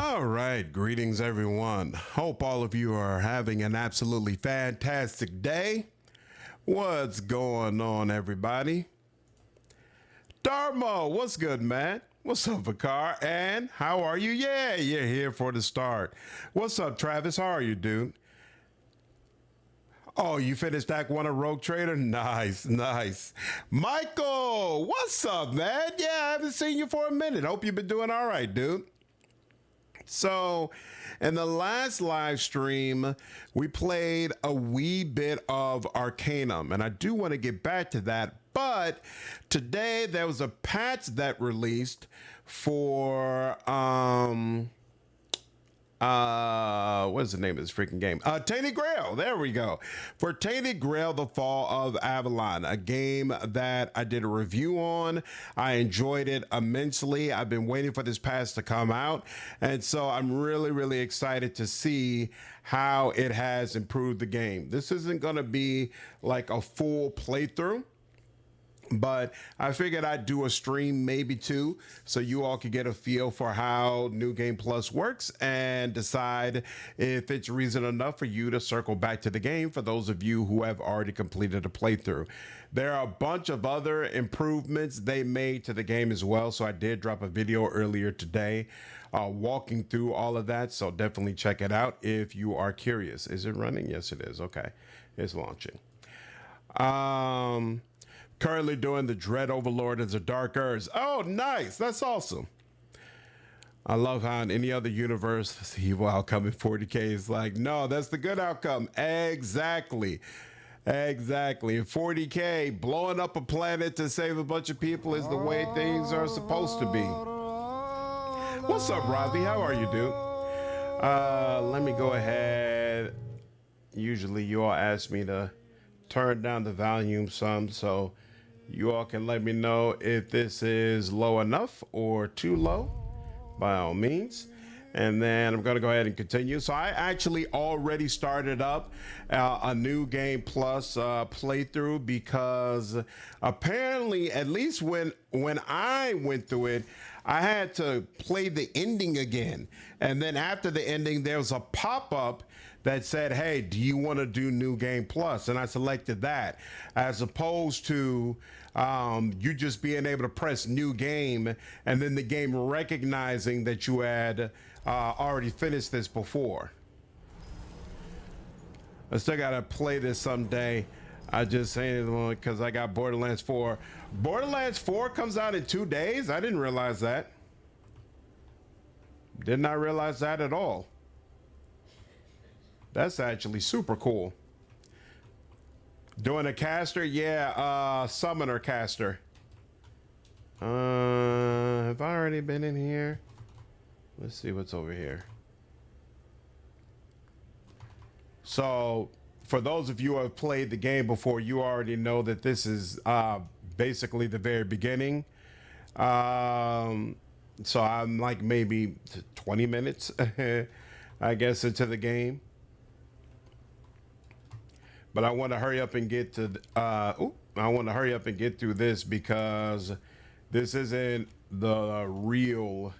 All right, greetings everyone. Hope all of you are having an absolutely fantastic day. What's going on, everybody? Darmo, what's good, man? What's up, Vakar? And how are you? Yeah, you're here for the start. What's up, Travis? How are you, dude? Oh, you finished Act 1 of Rogue Trader? Nice, nice. Michael, what's up, man? Yeah, I haven't seen you for a minute. Hope you've been doing all right, dude. So, in the last live stream, we played a wee bit of Arcanum, and I do want to get back to that. But today there was a patch that released for what's the name of this freaking game? Tainted Grail. There we go. For Tainted Grail, The Fall of Avalon, a game that I did a review on. I enjoyed it immensely. I've been waiting for this patch to come out. And so I'm really, really excited to see how it has improved the game. This isn't going to be like a full playthrough, but I figured I'd do a stream, maybe two, so you all could get a feel for how New Game Plus works and decide if it's reason enough for you to circle back to the game for those of you who have already completed a playthrough. There are a bunch of other improvements they made to the game as well, so I did drop a video earlier today walking through all of that, so definitely check it out if you are curious. Is it running? Yes, it is. Okay, it's launching. Currently doing the Dread Overlord as a Dark Earth. Oh, nice. That's awesome. I love how in any other universe, the evil outcome in 40K is like, no, that's the good outcome. Exactly. Exactly. In 40K, blowing up a planet to save a bunch of people is the way things are supposed to be. What's up, Ravi? How are you, dude? Let me go ahead. Usually you all ask me to turn down the volume some, so you all can let me know if this is low enough or too low, by all means. And then I'm going to go ahead and continue. So I actually already started up a New Game Plus playthrough because apparently, at least when I went through it, I had to play the ending again. And then after the ending, there was a pop-up that said, hey, do you want to do New Game Plus? And I selected that, as opposed to you just being able to press New Game and then the game recognizing that you had already finished this before. I still got to play this someday. I just saying it because I got Borderlands 4. Borderlands 4 comes out in 2 days? I didn't realize that. Did not realize that at all. That's actually super cool. Doing a caster? Yeah, summoner caster. Have I already been in here? Let's see what's over here. So, for those of you who have played the game before, you already know that this is basically the very beginning. So I'm like maybe 20 minutes, I guess, into the game. But I want to hurry up and get to, I want to hurry up and get through this because this isn't the real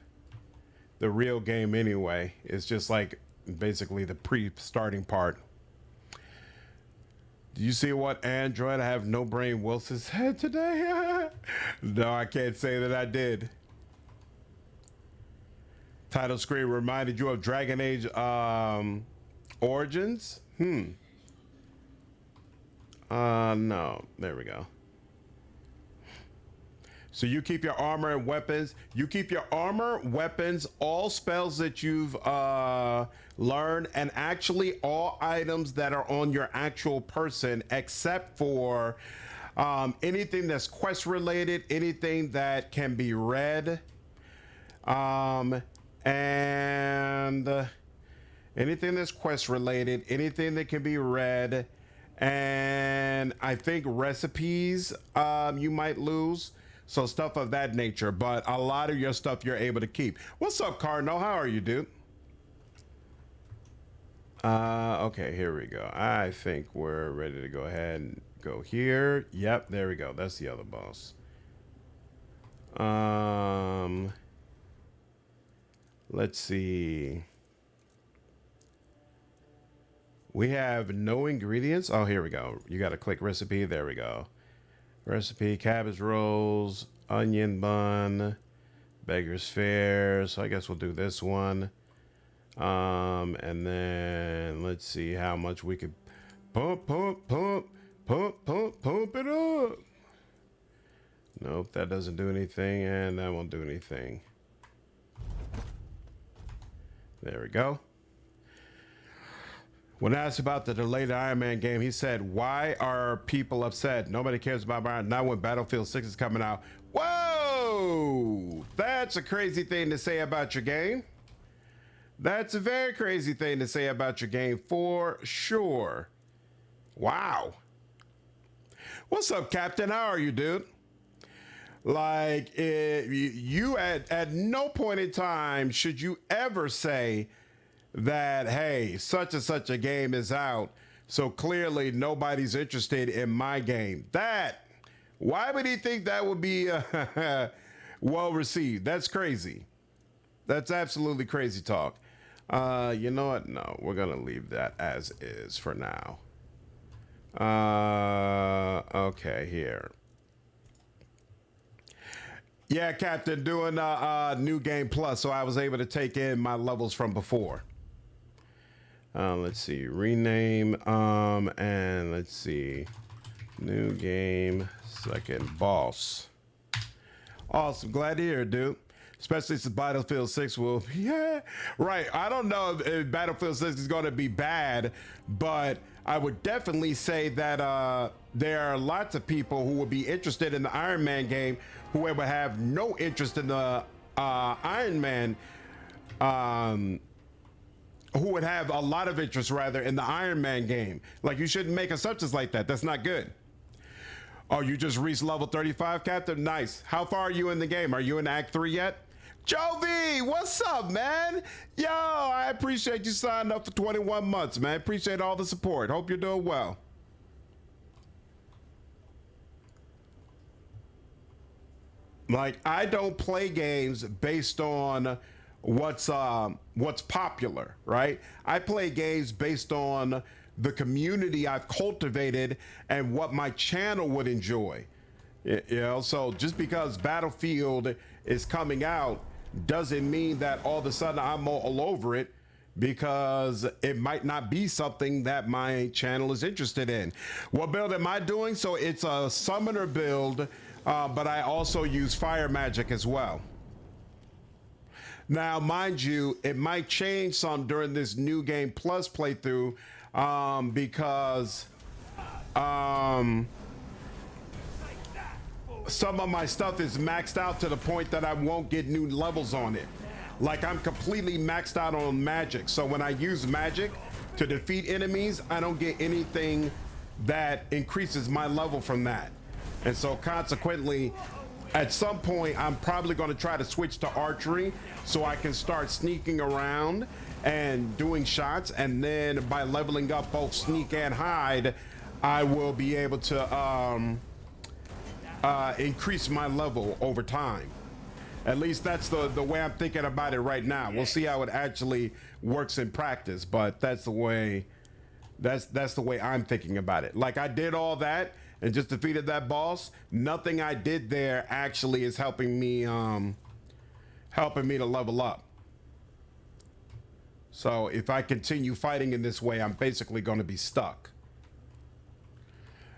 game anyway. It's just like basically the pre-starting part. Do you see what Android I have no brain Wilson said today? No, I can't say that I did. Title screen reminded you of Dragon Age Origins? No, there we go. So you keep your armor and weapons. You keep your armor, weapons, all spells that you've learned, and actually all items that are on your actual person, except for anything that's quest related, anything that can be read, and anything that's quest related, anything that can be read. And I think recipes you might lose, so stuff of that nature, but a lot of your stuff you're able to keep. What's up, Cardinal? How are you, dude? Okay, here we go. I think we're ready to go ahead and go here. Yep, there we go. That's the other boss. Let's see. We have no ingredients. Oh, here we go. You got to click recipe. There we go. Recipe, cabbage rolls, onion bun, beggar's fare. So I guess we'll do this one. And then let's see how much we could pump it up. Nope, that doesn't do anything, and that won't do anything. There we go. When asked about the delayed Iron Man game, he said, "Why are people upset? Nobody cares about Iron. Now when Battlefield 6 is coming out." Whoa! That's a crazy thing to say about your game. That's a very crazy thing to say about your game for sure. Wow. What's up, Captain? How are you, dude? Like, you at no point in time should you ever say that, hey, such and such a game is out, so clearly nobody's interested in my game. Why would he think that would be well received? That's crazy. That's absolutely crazy talk. You know what? No, we're going to leave that as is for now. Okay, here. Yeah, Captain, doing New Game Plus, so I was able to take in my levels from before. Let's see, rename, and let's see, New Game, second boss. Awesome, glad to hear it, dude. Especially since Battlefield 6 will, yeah, right. I don't know if Battlefield 6 is going to be bad, but I would definitely say that there are lots of people who would be interested in the Iron Man game who would have no interest in the Iron Man, who would have a lot of interest rather in the Iron Man game. Like, you shouldn't make assumptions like that. That's not good. Oh, you just reached level 35, Captain? Nice. How far are you in the game? Are you in Act 3 yet? Jovi, what's up, man? Yo, I appreciate you signing up for 21 months, man. Appreciate all the support. Hope you're doing well. Like, I don't play games based on what's popular, right? I play games based on the community I've cultivated and what my channel would enjoy. You know, so just because Battlefield is coming out doesn't mean that all of a sudden I'm all over it, because it might not be something that my channel is interested in. What build am I doing? So it's a summoner build, but I also use fire magic as well. Now, mind you, it might change some during this New Game Plus playthrough, because some of my stuff is maxed out to the point that I won't get new levels on it. Like, I'm completely maxed out on magic. So when I use magic to defeat enemies, I don't get anything that increases my level from that. And so consequently, at some point, I'm probably going to try to switch to archery so I can start sneaking around and doing shots. And then by leveling up both sneak and hide, I will be able to increase my level over time. At least that's the way I'm thinking about it right now. We'll see how it actually works in practice, but that's the way I'm thinking about it. Like, I did all that and just defeated that boss. Nothing I did there actually is helping me to level up. So if I continue fighting in this way, I'm basically going to be stuck.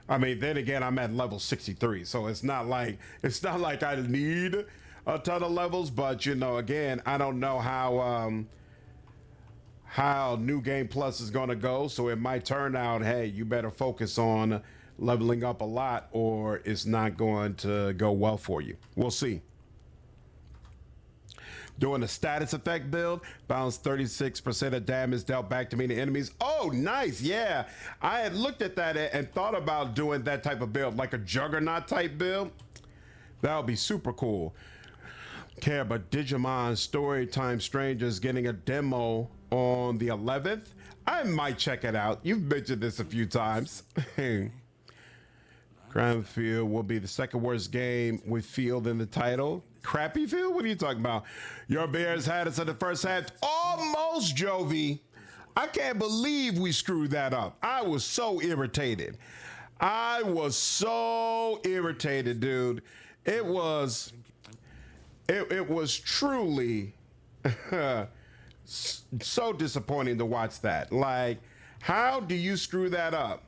I mean, then again, I'm at level 63, so it's not like I need a ton of levels, but you know, again, I don't know how New Game Plus is going to go, so it might turn out, hey, you better focus on leveling up a lot or it's not going to go well for you. We'll see. Doing a status effect build, bounce 36% of damage dealt back to me to enemies. Oh, nice. Yeah, I had looked at that and thought about doing that type of build, like a Juggernaut type build. That would be super cool. Care about Digimon Storytime Strangers getting a demo on the 11th. I might check it out. You've mentioned this a few times. Crime Field will be the second worst game with Field in the title. Crappy Field? What are you talking about? Your Bears had us in the first half. Almost, Jovi. I can't believe we screwed that up. I was so irritated. I was so irritated, dude. It was truly so disappointing to watch that. Like, how do you screw that up?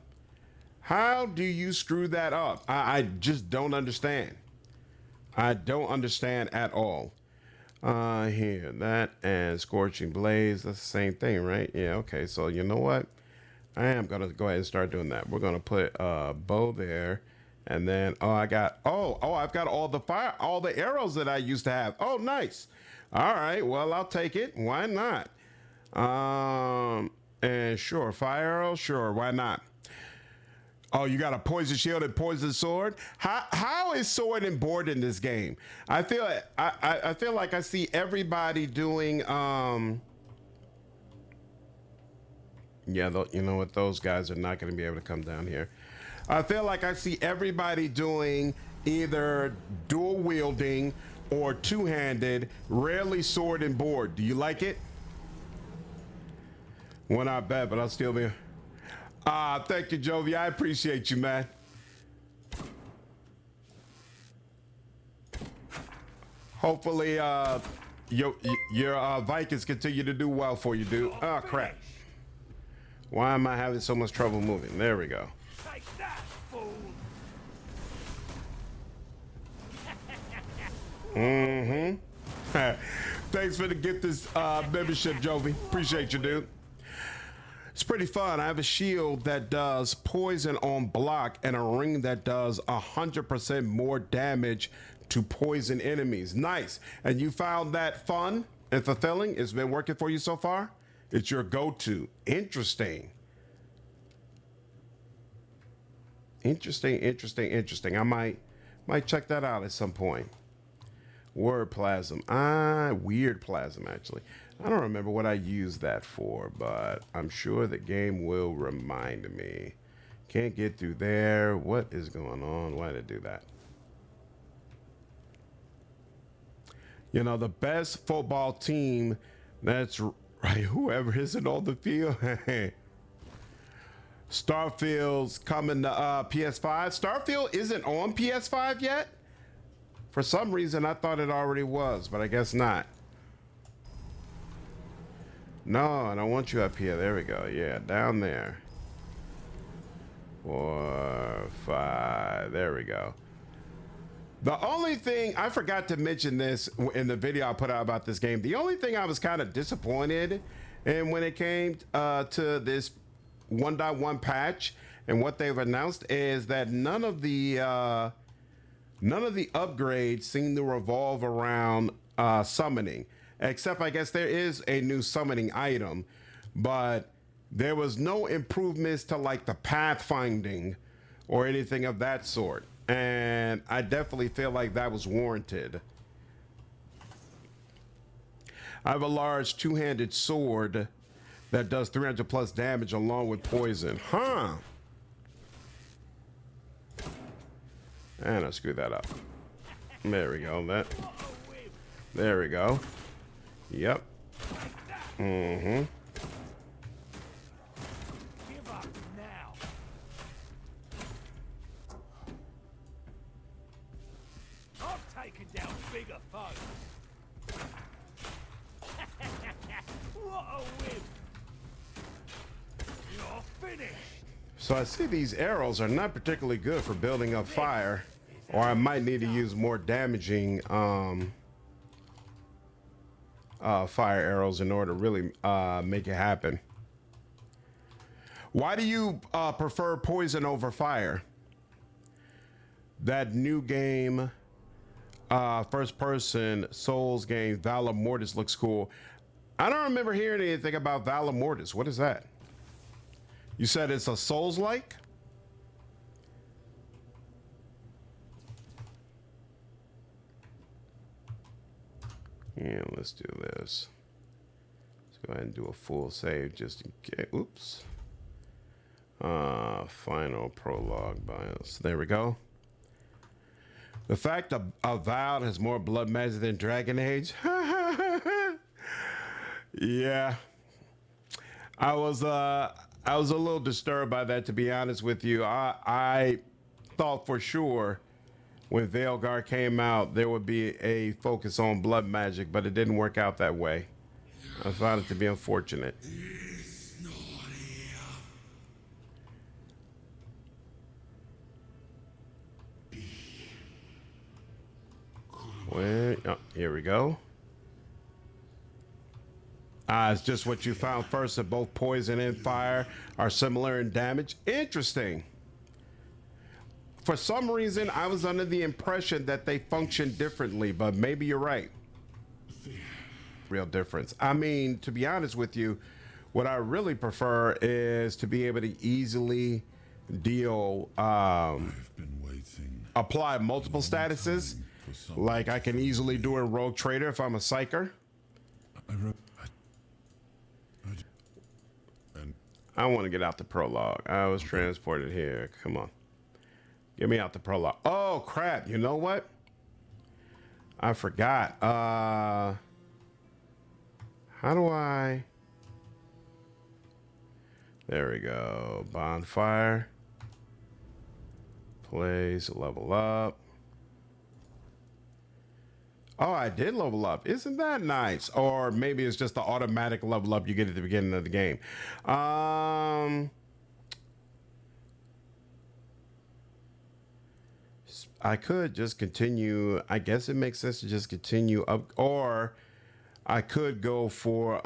How do you screw that up? I just don't understand. I don't understand at all. Here, that and Scorching Blaze, that's the same thing, right? Yeah, okay, so you know what? I am gonna go ahead and start doing that. We're gonna put bow there, and then I've got all the arrows that I used to have. Oh, nice. All right, well, I'll take it. Why not? And sure, fire arrow, sure, why not? Oh, you got a poison shield and poison sword? How is sword and board in this game? I feel like I see everybody doing yeah, you know what? Those guys are not going to be able to come down here. I feel like I see everybody doing either dual wielding or two-handed, rarely sword and board. Do you like it? Well, not bad, but I'll still be. Thank you, Jovi. I appreciate you, man. Hopefully, your Vikings continue to do well for you, dude. Oh, crap. Why am I having so much trouble moving? There we go. Take that, fool. Thanks for the gift this membership, Jovi. Appreciate you, dude. It's pretty fun. I have a shield that does poison on block and a ring that does 100% more damage to poison enemies. Nice. And you found that fun and fulfilling? It's been working for you so far? It's your go-to. Interesting. Interesting. I might check that out at some point. Word plasm. Weird plasm, actually. I don't remember what I used that for, but I'm sure the game will remind me. Can't get through there. What is going on? Why did it do that? You know, the best football team, that's right, whoever isn't on the field. Starfield's coming to PS5. Starfield isn't on PS5 yet? For some reason, I thought it already was, but I guess not. No, I don't want you up here. There we go. Yeah, down there. 4, 5. There we go. The only thing, I forgot to mention this in the video I put out about this game. The only thing I was kind of disappointed in when it came to this 1.1 patch and what they've announced is that none of the upgrades seem to revolve around summoning, except I guess there is a new summoning item, but there was no improvements to like the pathfinding or anything of that sort. And I definitely feel like that was warranted. I have a large two-handed sword that does 300 plus damage along with poison. Huh. And I screwed that up. There we go. There we go. Yep. Mm-hmm. Give up now. I've taken down bigger foes. What a whim. You're finished. So I see these arrows are not particularly good for building up fire, or I might need to use more damaging fire arrows in order to really make it happen. Why do you prefer poison over fire? That new game, first person Souls game, Valor Mortis looks cool. I don't remember hearing anything about Valor Mortis. What is that? You said it's a Souls-like? Yeah, let's do this. Let's go ahead and do a full save just in case. Oops. Final prologue bios. There we go. The fact that Avowed has more blood magic than Dragon Age. Yeah. I was a little disturbed by that, to be honest with you. I thought for sure when Veilguard came out there would be a focus on blood magic, but it didn't work out that way. I found it to be unfortunate. Wait, oh, here we go. It's just what you found first, that both poison and fire are similar in damage. Interesting. For some reason, I was under the impression that they function differently, but maybe you're right. Real difference. I mean, to be honest with you, what I really prefer is to be able to easily deal, apply multiple statuses. Like I can easily do a Rogue Trader if I'm a Psyker. I want to get out the prologue. I was transported here. Come on. Get me out the prologue. Oh, crap. You know what? I forgot. How do I... There we go. Bonfire. Place, level up. Oh, I did level up. Isn't that nice? Or maybe it's just the automatic level up you get at the beginning of the game. I could just continue. I guess it makes sense to just continue up, or I could go for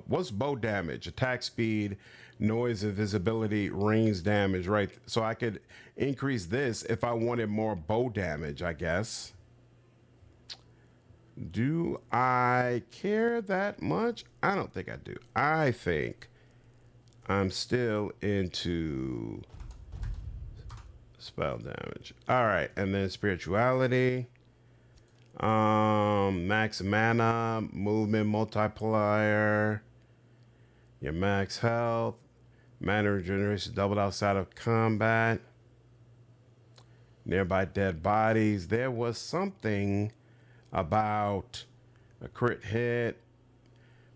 what's bow damage, attack speed, noise, invisibility, range damage, right? So I could increase this if I wanted more bow damage, I guess. Do I care that much? I don't think I do. I think I'm still into spell damage. All right, and then spirituality, max mana, movement multiplier, your max health, mana regeneration doubled outside of combat, nearby dead bodies. There was something about a crit hit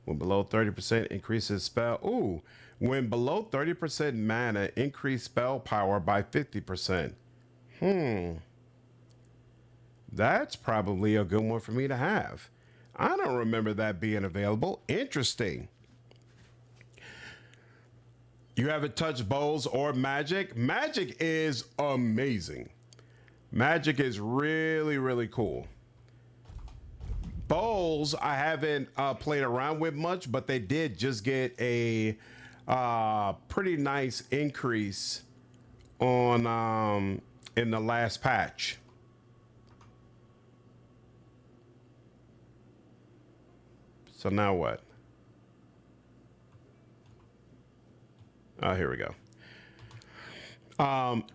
when below 30% increases spell. Ooh, when below 30% mana, increase spell power by 50%. That's probably a good one for me to have. I don't remember that being available. Interesting. You haven't touched bows or magic? Magic is amazing. Magic is really, really cool. Bowls I haven't played around with much, but they did just get a pretty nice increase on in the last patch. So now what? Oh, here we go.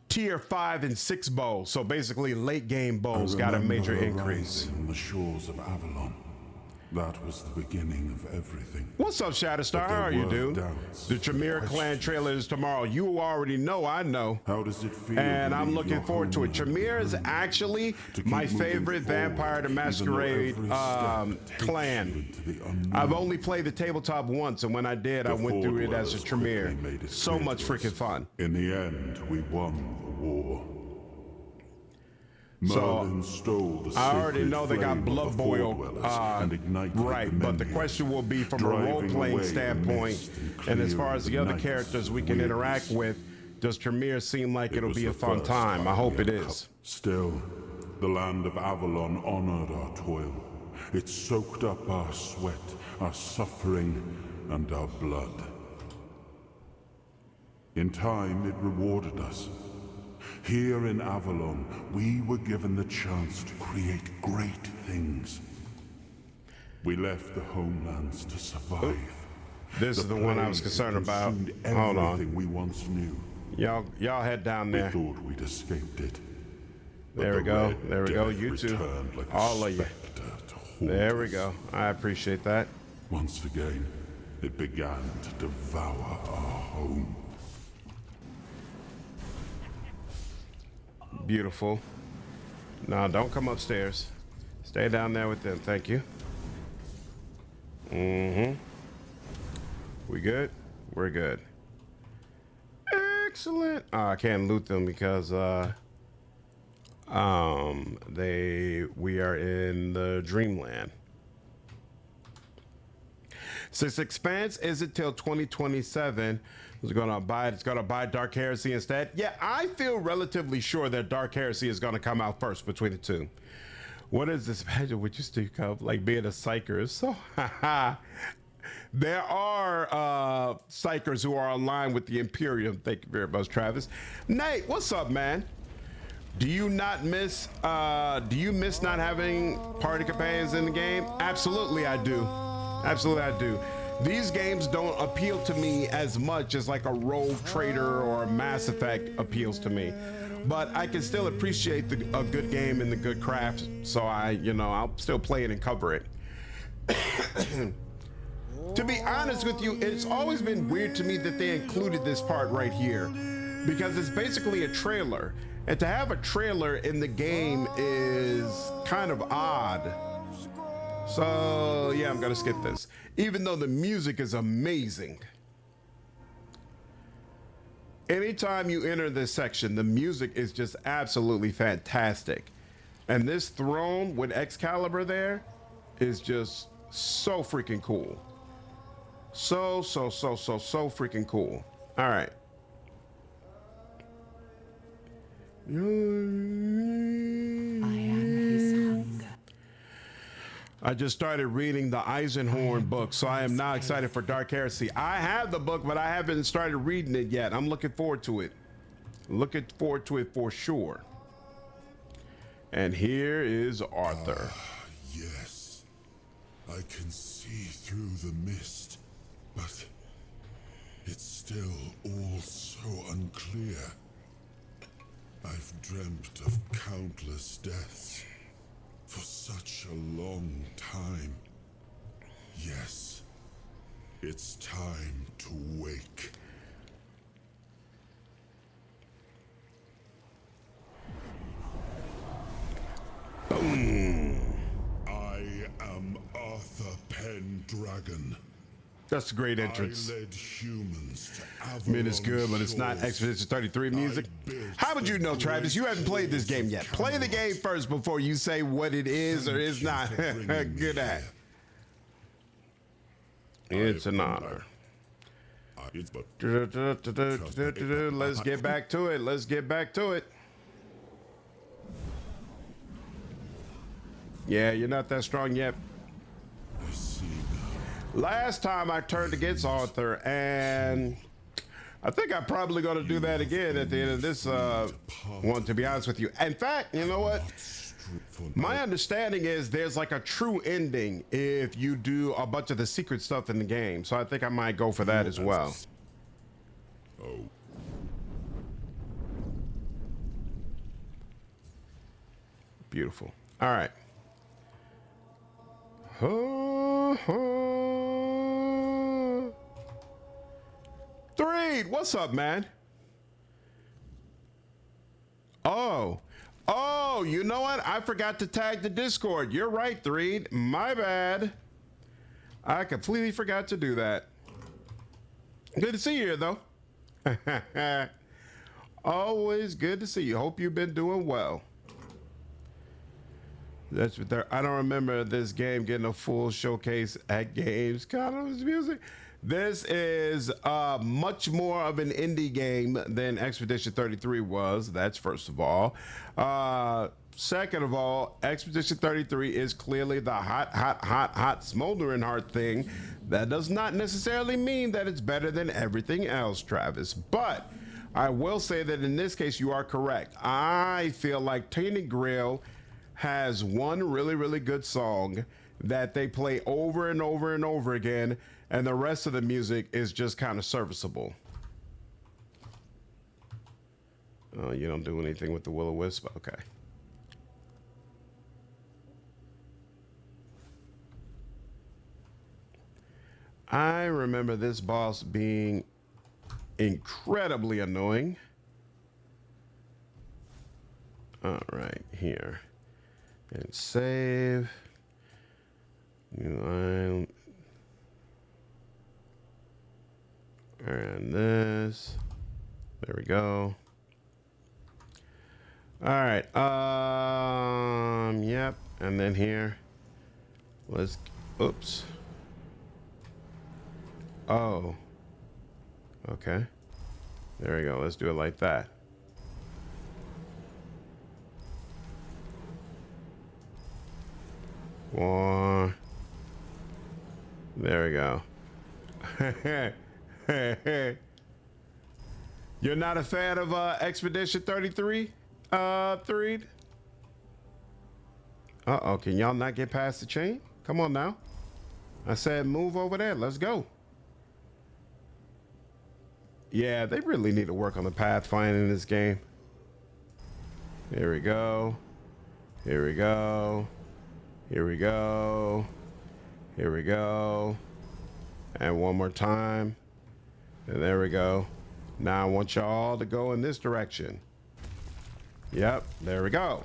Tier 5 and 6 bows. So basically late game bows got a major increase. On the shores of Avalon. That was the beginning of everything. What's up, Shatterstar? How are you, dude? The Tremere clan trailer is tomorrow. You already know, I know. How does it feel? And I'm looking forward to it. Tremere is actually my favorite Vampire the Masquerade clan. I've only played the tabletop once, and when I did, I went through it as a Tremere. So much freaking fun. In the end, we won the war. So I already know they got blood boil, right? But the question will be from a role-playing standpoint, and as far as the other characters we can interact with, does Tremere seem like it'll be a fun time? I hope it is. Still, the land of Avalon honored our toil. It soaked up our sweat, our suffering, and our blood. In time, it rewarded us. Here in Avalon, we were given the chance to create great things. We left the homelands to survive. This is the one I was concerned about. Hold on. We once knew. Y'all head down there. We thought we'd escaped it. There we go. There we go. You two. Like all of you. There we go. I appreciate that. Once again, it began to devour our home. Beautiful. No, don't come upstairs. Stay down there with them. Thank you. Mm-hmm. We good? We're good. Excellent. Oh, I can't loot them because we are in the dreamland. Since Expanse isn't till 2027, it's gonna buy Dark Heresy instead. Yeah, I feel relatively sure that Dark Heresy is gonna come out first between the two. What is this? Imagine what you speak of, like being a psyker. So, there are psychers who are aligned with the Imperium. Thank you very much, Travis. Nate, what's up, man? Do you miss not having party companions in the game? Absolutely, I do. Absolutely, I do. These games don't appeal to me as much as like a Rogue Trader or a Mass Effect appeals to me. But I can still appreciate a good game and the good craft. So I'll still play it and cover it. To be honest with you, it's always been weird to me that they included this part right here, because it's basically a trailer. And to have a trailer in the game is kind of odd. So yeah, I'm gonna skip this, even though the music is amazing. Anytime you enter this section, the music is just absolutely fantastic. And this throne with Excalibur there is just so freaking cool. So freaking cool. All right. I am his hunger. I just started reading the Eisenhorn book, so I am now excited for Dark Heresy. I have the book, but I haven't started reading it yet. I'm looking forward to it. Looking forward to it for sure. And here is Arthur. Yes, I can see through the mist, but it's still all so unclear. I've dreamt of countless deaths for such a long time. Yes, it's time to wake. Boom. I am Arthur Pendragon. That's a great entrance. I led humans to I mean, it's good, but it's not Avalon Expedition 33 music. How would you know, Travis? You haven't played this game yet. Play the game first before you say what it is or is not good at. It's an honor. Let's get back to it. Let's get back to it. Yeah, you're not that strong yet. Last time I turned against Arthur, and I think I'm probably going to do that again at the end of this one, to be honest with you. In fact, you know what? My understanding is there's like a true ending if you do a bunch of the secret stuff in the game. So I think I might go for that as well. Oh. Beautiful. All right. Threed, what's up, man? Oh, you know what? I forgot to tag the Discord. You're right, Threed. My bad. I completely forgot to do that. Good to see you here, though. Always good to see you. Hope you've been doing well. That's what I don't remember this game getting a full showcase at Games Condoms Music. This is much more of an indie game than Expedition 33 was. That's first of all. Second of all, Expedition 33 is clearly the hot smoldering heart thing. That does not necessarily mean that it's better than everything else, Travis. But I will say that in this case, you are correct. I feel like Tainted Grail has one really good song that they play over and over and over again, and the rest of the music is just kind of serviceable. Oh, you don't do anything with the Will-O-Wisp? Okay. I remember this boss being incredibly annoying. All right, here. And save. New line. And this. There we go. All right. Yep. And then here. Let's. Oops. Oh. Okay. There we go. Let's do it like that. One. There we go. You're not a fan of Expedition 33, Threed? Uh-oh, can y'all not get past the chain? Come on now. I said move over there. Let's go. Yeah, they really need to work on the pathfinding in this game. Here we go. Here we go. Here we go. Here we go. And one more time. And there we go. Now I want y'all to go in this direction. Yep, there we go.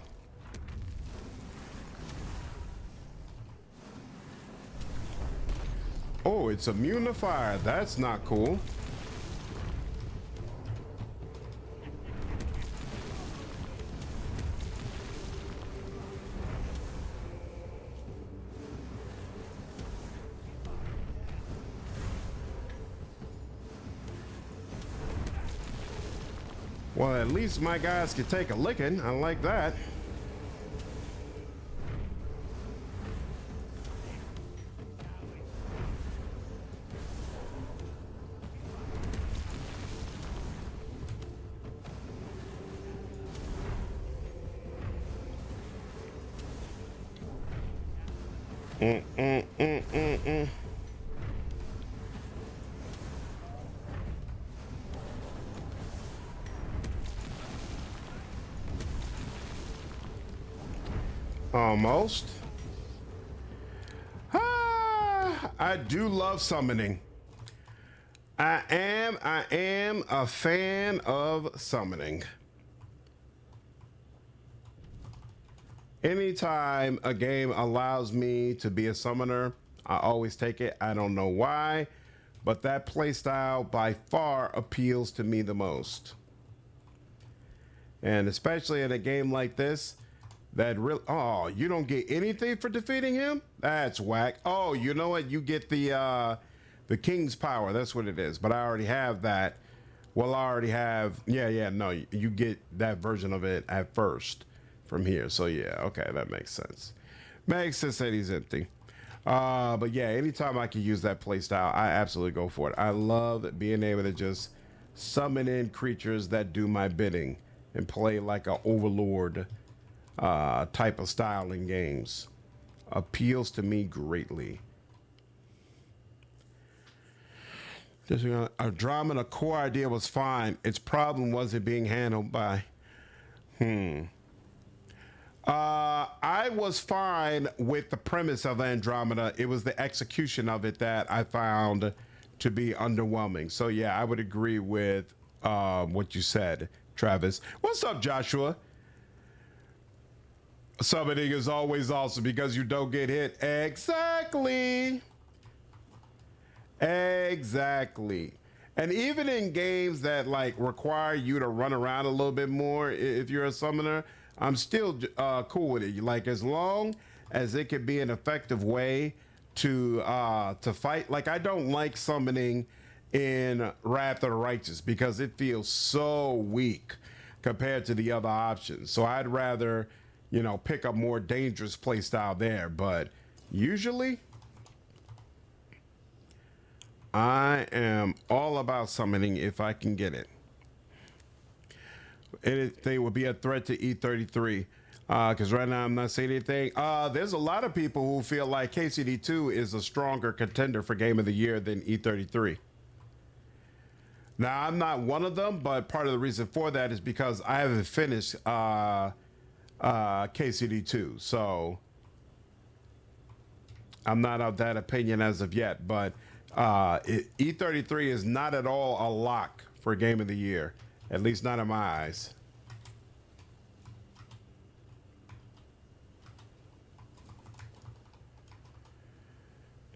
Oh, it's immune to fire. That's not cool. Well, at least my guys can take a licking. I like that. Almost. I do love summoning. I am a fan of summoning. Anytime a game allows me to be a summoner, I always take it. I don't know why, but that playstyle by far appeals to me the most. And especially in a game like this, that really, oh, you don't get anything for defeating him? That's whack. Oh, you know what? You get the King's Power. That's what it is. But I already have that. Well, I already have, no, you get that version of it at first from here. So yeah, okay, that makes sense. Makes sense that he's empty. But yeah, anytime I can use that playstyle, I absolutely go for it. I love being able to just summon in creatures that do my bidding and play like an overlord type of style in games. Appeals to me greatly. Andromeda core idea was fine. Its problem wasn't being handled by. I was fine with the premise of Andromeda. It was the execution of it that I found to be underwhelming. So yeah, I would agree with what you said, Travis. What's up, Joshua? Summoning is always awesome because you don't get hit. Exactly. Exactly. And even in games that like require you to run around a little bit more, if you're a summoner, I'm still cool with it. Like as long as it could be an effective way to fight. Like I don't like summoning in Wrath of the Righteous because it feels so weak compared to the other options. So I'd rather, you know, pick a more dangerous play style there. But usually I am all about summoning if I can get it. Anything would be a threat to E33 because right now I'm not saying anything. There's a lot of people who feel like KCD2 is a stronger contender for Game of the Year than E33. Now, I'm not one of them, but part of the reason for that is because I haven't finished KCD2. So I'm not of that opinion as of yet, but E33 is not at all a lock for Game of the Year, at least not in my eyes.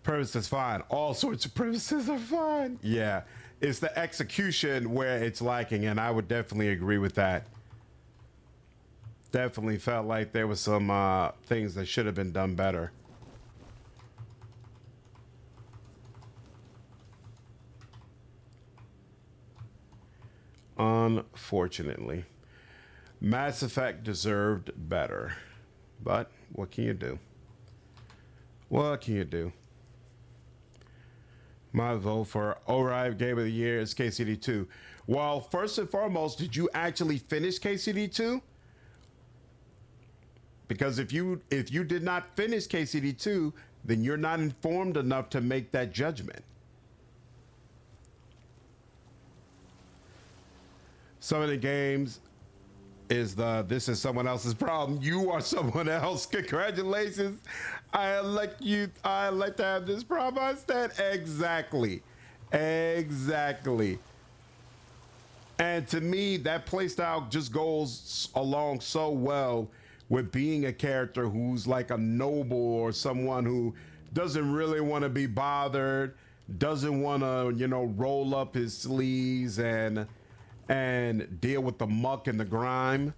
Premise is fine. All sorts of premises are fine. Yeah. It's the execution where it's lacking, and I would definitely agree with that. Definitely felt like there was some things that should have been done better. Unfortunately. Mass Effect deserved better. But what can you do? What can you do? My vote for Overhyped Game of the Year is KCD2. Well, first and foremost, did you actually finish KCD2? Because if you did not finish KCD2, then you're not informed enough to make that judgment. Some of the games is this is someone else's problem. You are someone else. Congratulations. I like to have this problem. I stand exactly. And to me, that playstyle just goes along so well with being a character who's like a noble or someone who doesn't really want to be bothered, doesn't want to, roll up his sleeves and deal with the muck and the grime.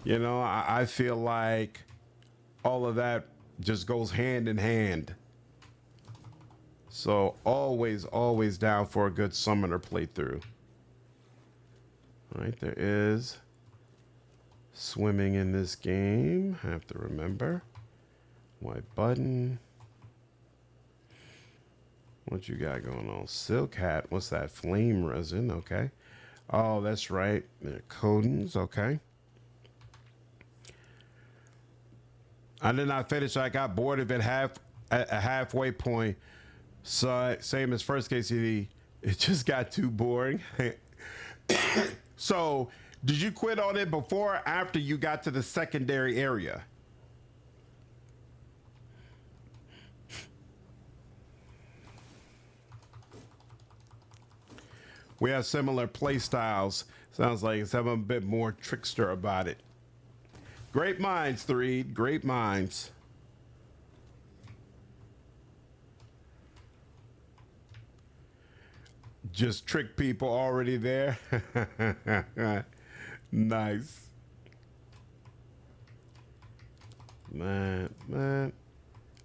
I feel like all of that just goes hand in hand. So always down for a good summoner playthrough. All right, there is swimming in this game. Have to remember. White button. What you got going on? Silk hat. What's that? Flame resin. Okay. Oh, that's right. Codings. Okay. I did not finish. I got bored of it at a halfway point. So same as first KCD. It just got too boring. So did you quit on it before or after you got to the secondary area? We have similar play styles. Sounds like it's having a bit more trickster about it. Great minds, Threed. Great minds. Just trick people already there. Nice. Man.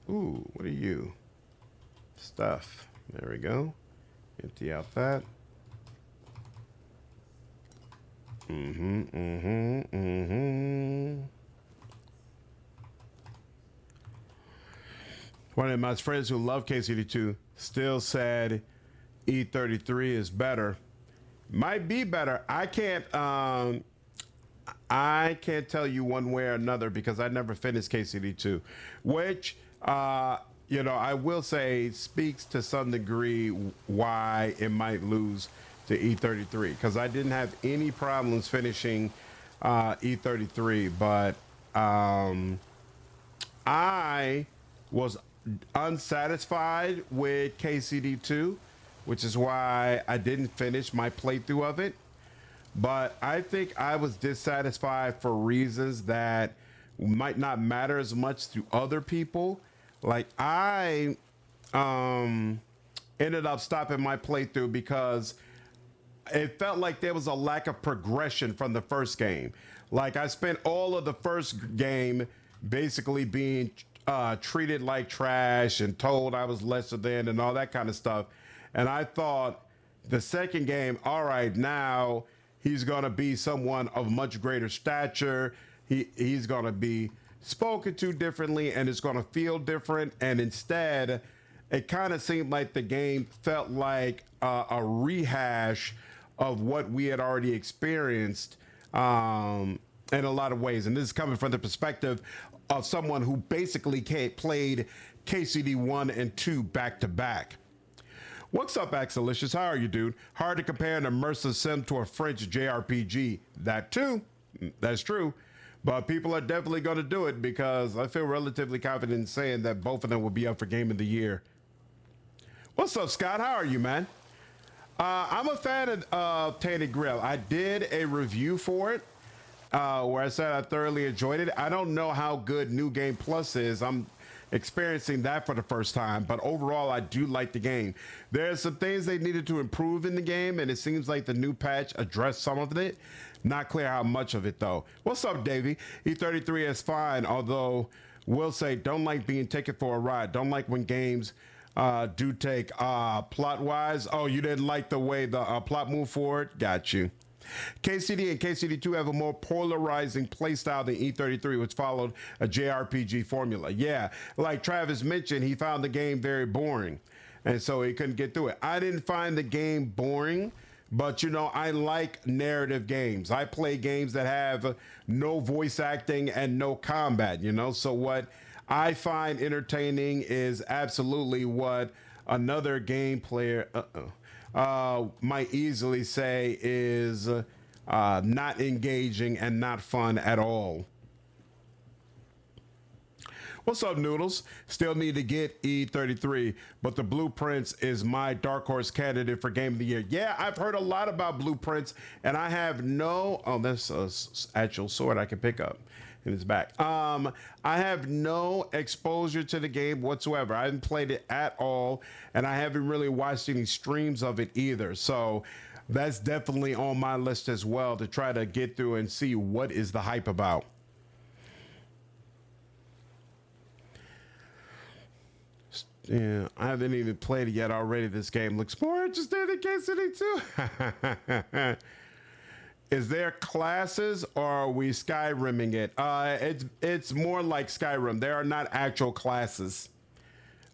Ooh, what are you? Stuff. There we go. Empty out that. One of my friends who love KCD2 still said E33 is better. Might be better. I can't tell you one way or another because I never finished KCD2, which I will say speaks to some degree why it might lose to E33, because I didn't have any problems finishing E33, but I was unsatisfied with KCD2, which is why I didn't finish my playthrough of it. But I think I was dissatisfied for reasons that might not matter as much to other people. Like I ended up stopping my playthrough because it felt like there was a lack of progression from the first game. Like I spent all of the first game basically being treated like trash and told I was lesser than and all that kind of stuff. And I thought the second game, all right, now he's going to be someone of much greater stature. He's going to be spoken to differently and it's going to feel different. And instead, it kind of seemed like the game felt like a rehash of what we had already experienced in a lot of ways. And this is coming from the perspective of someone who basically played KCD 1 and 2 back to back. What's up, Axelicious? How are you, dude? Hard to compare an immersive sim to a French JRPG. That too. That's true. But people are definitely going to do it because I feel relatively confident in saying that both of them will be up for Game of the Year. What's up, Scott? How are you, man? I'm a fan of Tainted Grail. I did a review for it where I said I thoroughly enjoyed it. I don't know how good New Game Plus is. I'm experiencing that for the first time. But overall, I do like the game. There's some things they needed to improve in the game, and it seems like the new patch addressed some of it. Not clear how much of it, though. What's up, Davey? E33 is fine, although will say don't like being taken for a ride. Don't like when games do take plot-wise. Oh, you didn't like the way the plot moved forward? Got you. KCD and KCD2 have a more polarizing playstyle than E33, which followed a JRPG formula. Yeah, like Travis mentioned, he found the game very boring, and so he couldn't get through it. I didn't find the game boring, but you know, I like narrative games. I play games that have no voice acting and no combat, you know? So what I find entertaining is absolutely what another game player might easily say is not engaging and not fun at all. What's up, Noodles? Still need to get E33, but the Blueprints is my dark horse candidate for Game of the Year. Yeah, I've heard a lot about Blueprints, and I have no... Oh, that's an actual sword I can pick up in his back. I have no exposure to the game whatsoever. I haven't played it at all, and I haven't really watched any streams of it either. So that's definitely on my list as well to try to get through and see what is the hype about. Yeah, I haven't even played it yet already. This game looks more interesting than KCD2. Is there classes or are we Skyrimming it? It's more like Skyrim. There are not actual classes.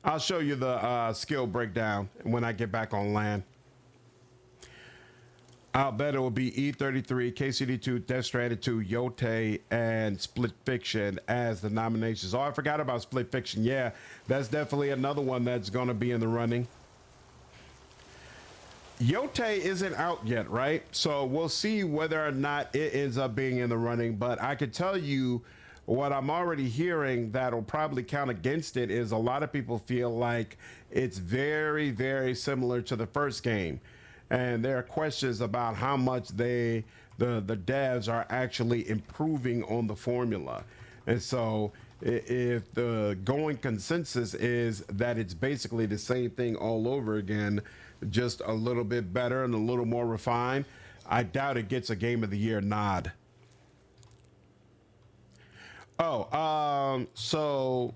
I'll show you the skill breakdown when I get back on land. I'll bet it will be E33, KCD2, Death Stranding 2, Yote, and Split Fiction as the nominations. Oh, I forgot about Split Fiction. Yeah, that's definitely another one that's going to be in the running. Yote isn't out yet, right? So we'll see whether or not it ends up being in the running. But I could tell you what I'm already hearing that'll probably count against it is a lot of people feel like it's very, very similar to the first game. And there are questions about how much the devs are actually improving on the formula. And so if the going consensus is that it's basically the same thing all over again, just a little bit better and a little more refined, I doubt it gets a Game of the Year nod. Oh, so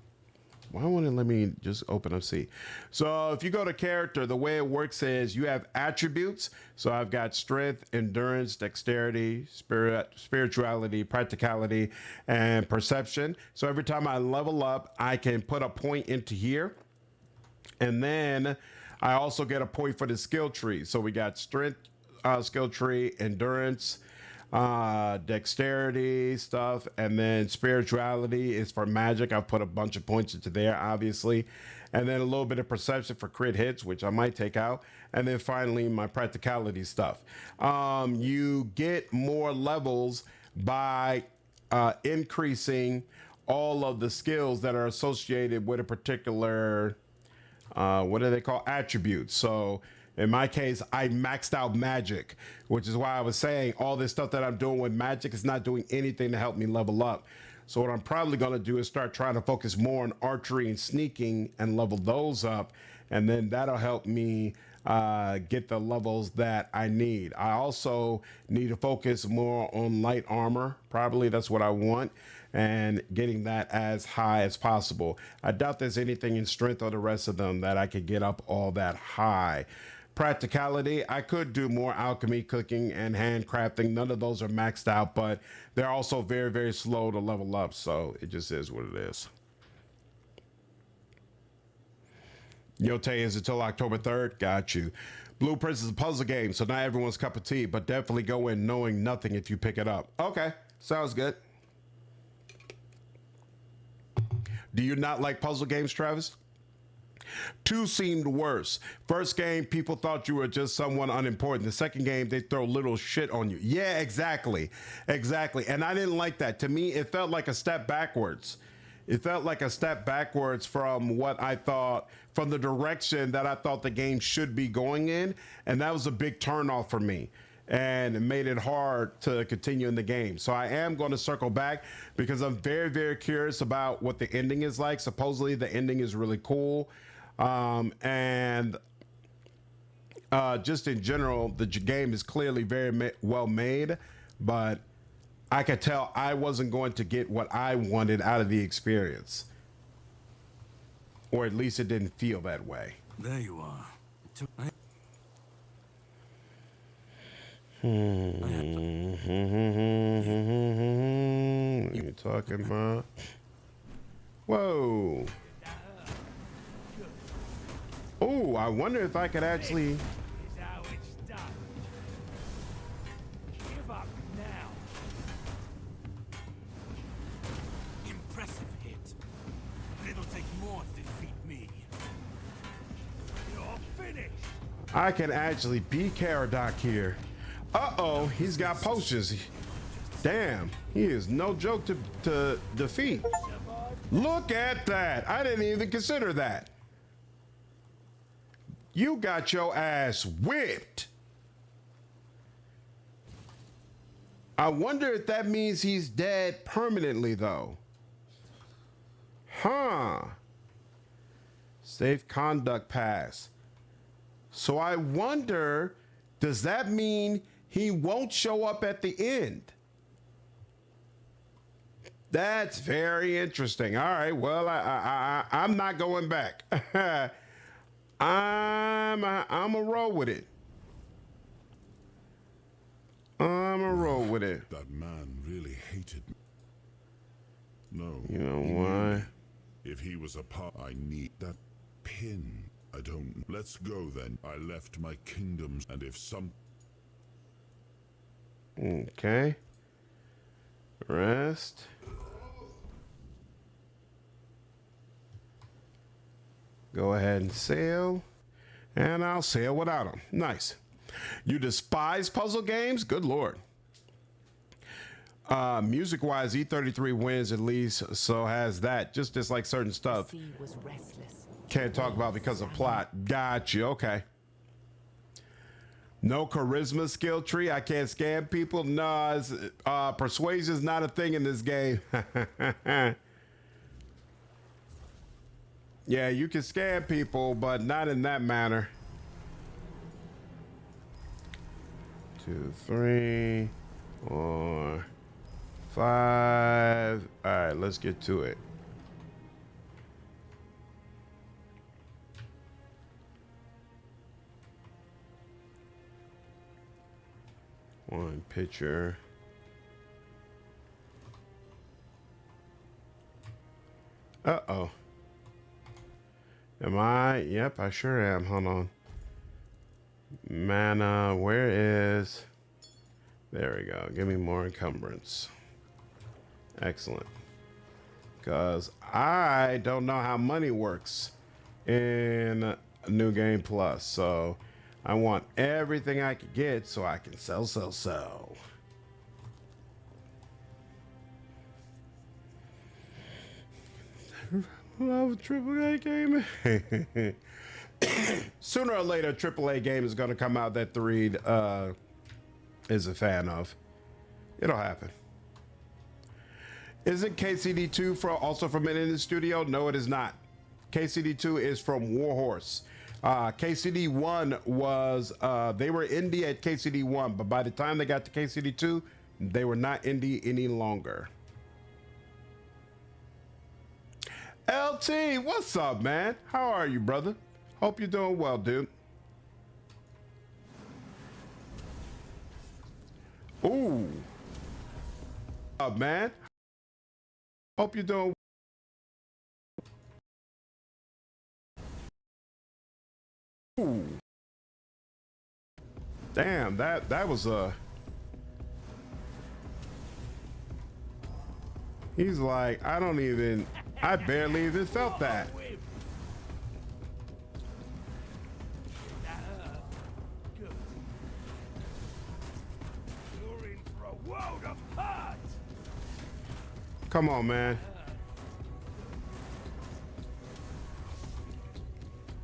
why won't it let me just open up C? So if you go to character, the way it works is you have attributes. So I've got strength, endurance, dexterity, spirituality, practicality, and perception. So every time I level up, I can put a point into here. And then I also get a point for the skill tree. So we got strength skill tree, endurance, dexterity stuff, and then spirituality is for magic. I've put a bunch of points into there, obviously, and then a little bit of perception for crit hits, which I might take out, and then finally my practicality stuff. You get more levels by increasing all of the skills that are associated with a particular what do they call attributes. So in my case, I maxed out magic, which is why I was saying all this stuff that I'm doing with magic is not doing anything to help me level up. So what I'm probably going to do is start trying to focus more on archery and sneaking and level those up. And then that'll help me get the levels that I need. I also need to focus more on light armor. Probably that's what I want. And getting that as high as possible. I doubt there's anything in strength or the rest of them that I could get up all that high. Practicality, I could do more alchemy, cooking, and handcrafting. None of those are maxed out, but they're also very, very slow to level up. So it just is what it is. Yote is until October 3rd. Got you. Blueprints is a puzzle game, so not everyone's cup of tea, but definitely go in knowing nothing if you pick it up. Okay, sounds good. Do you not like puzzle games, Travis? 2 seemed worse. First game, people thought you were just someone unimportant. The second game, they throw little shit on you. Yeah, exactly. Exactly. And I didn't like that. To me, it felt like a step backwards. It felt like a step backwards from what I thought, from the direction that I thought the game should be going in. And that was a big turnoff for me. and it made it hard to continue in the game. So I am going to circle back because I'm very, very curious about what the ending is like. Supposedly the ending is really cool. And just in general, the game is clearly very well made, but I could tell I wasn't going to get what I wanted out of the experience. Or at least it didn't feel that way. There you are. What are you talking about? Whoa. Oh, I wonder if I could actually... Is how it's done. Give up now. Impressive hit. But it'll take more to defeat me. You're finished. I can actually be Caradoc here. Uh-oh, he's got potions. Damn, he is no joke to defeat. Look at that. I didn't even consider that. You got your ass whipped. I wonder if that means he's dead permanently, though. Huh. Safe conduct pass. So I wonder, does that mean he won't show up at the end? That's very interesting. All right, well, I'm not going back. I'm a roll with it. I'm a roll with it. That man really hated me. No. You know he why? knew me. If he was a part, I need that pin. I don't. Let's go then. I left my kingdoms, and if some. Okay. Rest. Go ahead and sail. And I'll sail without him. Nice. You despise puzzle games? Good Lord. Music-wise, E33 wins at least, so has that. Just dislike certain stuff. Sea was restless. Can't talk about because of plot. Gotcha. Okay. No charisma skill tree. I can't scam people. No, persuasion's not a thing in this game. Yeah, you can scam people, but not in that manner. 2, 3, 4, 5. All right, let's get to it. One picture. Uh-oh. Am I? Yep, I sure am. Hold on. Mana, where is... There we go. Give me more encumbrance. Excellent. Because I don't know how money works in New Game Plus. So I want everything I can get so I can sell. Love a AAA game. Sooner or later, a AAA game is going to come out that the Reed is a fan of. It'll happen. Isn't KCD2 also from an indie studio? No, it is not. KCD2 is from Warhorse. KCD1 was, they were indie at KCD1, but by the time they got to KCD2, they were not indie any longer. LT, what's up, man? How are you, brother? Hope you're doing well, dude. Ooh. What's up, man? Hope you're doing Ooh. Damn, that was a... He's like, I barely even felt that. Good. You're in for a world of hurt. Come on, man.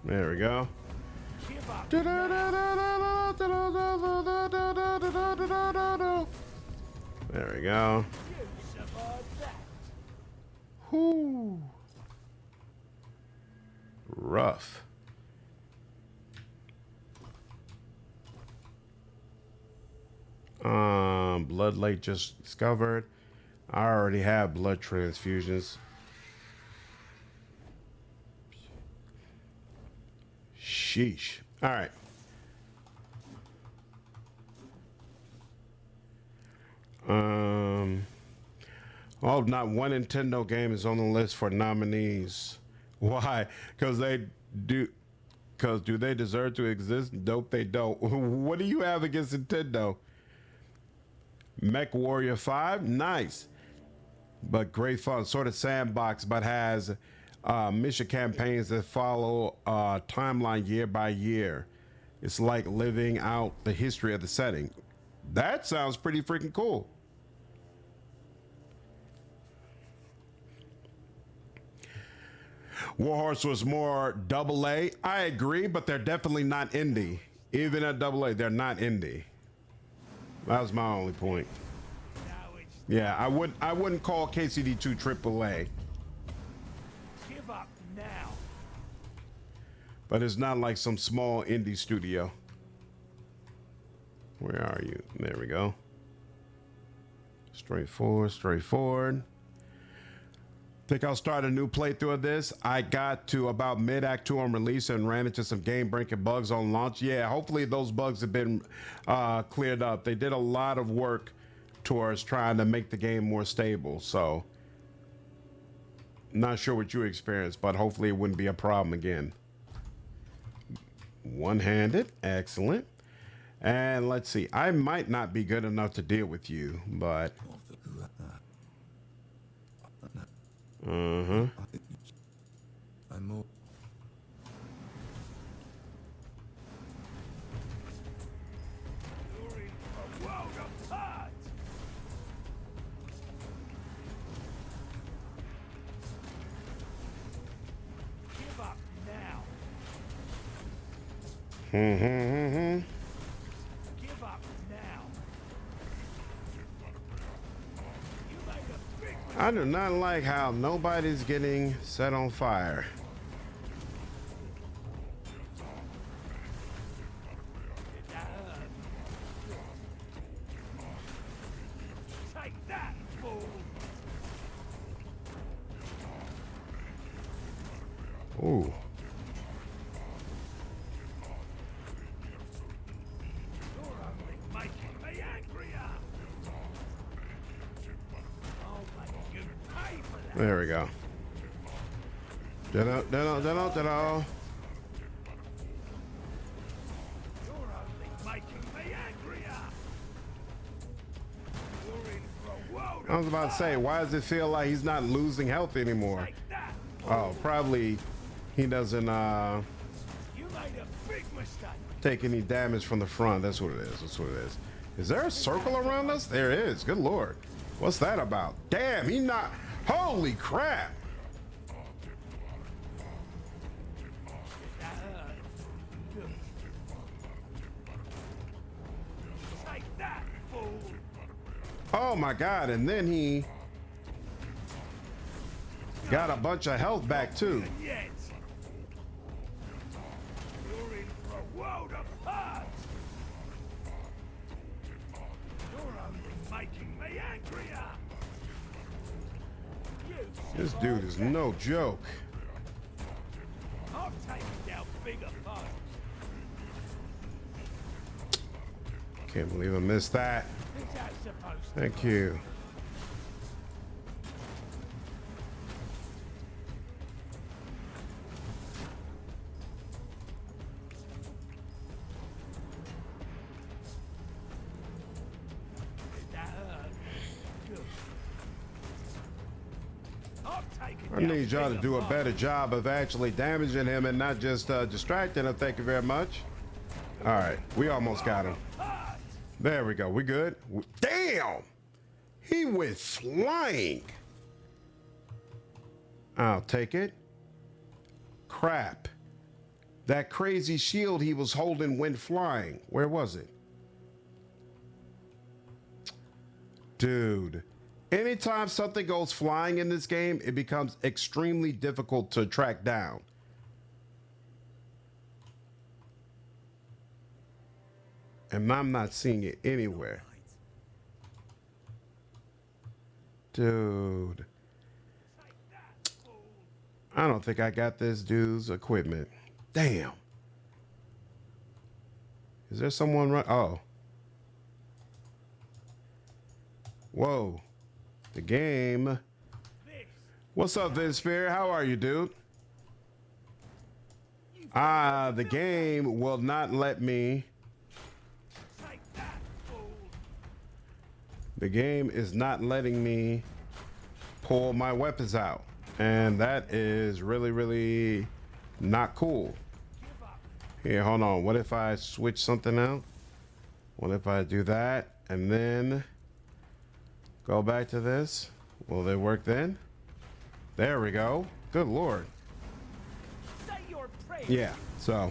There we go. Give up. There we go. You survived that. Whoo. Rough. Blood lake just discovered. I already have blood transfusions. Sheesh. All right. Oh, not one Nintendo game is on the list for nominees. Why? Because they do. Because do they deserve to exist? Nope, they don't. What do you have against Nintendo? Mech Warrior 5, nice, but great fun. Sort of sandbox, but has mission campaigns that follow timeline year by year. It's like living out the history of the setting. That sounds pretty freaking cool. Warhorse was more AA. I agree, but they're definitely not indie. Even at AA, they're not indie. That was my only point. Now it's Yeah, I wouldn't call KCD2 AAA, give up now. but it's not like some small indie studio. Where are you? There we go. Straightforward, straightforward. Think I'll start a new playthrough of this. I got to about mid-act 2 on release and ran into some game-breaking bugs on launch. Yeah, hopefully those bugs have been cleared up. They did a lot of work towards trying to make the game more stable, so not sure what you experienced, but hopefully it wouldn't be a problem again. One-handed, excellent. And let's see, I might not be good enough to deal with you, but I'm more. You're in for a world of hurt. Give up now. Give up now. You made a big mistake. I do not like how nobody's getting set on fire. That hurt. Take that, fool. Ooh. You're only making me angrier. I'll make you pay for that. There we go. Da-da. You're only making me angrier. You're in for a world I was of about to say, why does it feel like he's not losing health anymore? Take that. Oh, probably he doesn't You made a big mistake. take any damage from the front. That's what it is. That's what it is. Is there a circle around us? There is. Good Lord. What's that about? Damn, he not. Holy crap. That hurt. Good. Take that, fool. Oh my God. And then he got a bunch of health back too. And yet, you're in for a world of hurt. You're only making me angrier. You This dude is no joke. I've taken down bigger foes. Can't believe I missed that. Is that supposed to Thank you. that hurt? Good. I've taken I down need y'all to bigger do a foes. better job of actually damaging him and not just distracting him. Thank you very much. All right, we almost got him. Hurt. There we go. We good? Damn! He went flying. I'll take it. Crap. That crazy shield he was holding went flying. Where was it? Dude, anytime something goes flying in this game, it becomes extremely difficult to track down. And I'm not seeing it anywhere. Dude. I don't think I got this dude's equipment. Damn. Is there someone right? Oh. Whoa. The game. What's up, Vince Spear? How are you, dude? The game will not let me. The game is not letting me pull my weapons out. And that is really, really not cool. Here, hold on. What if I switch something out? What if I do that and then go back to this? Will it work then? There we go. Good Lord. Yeah, so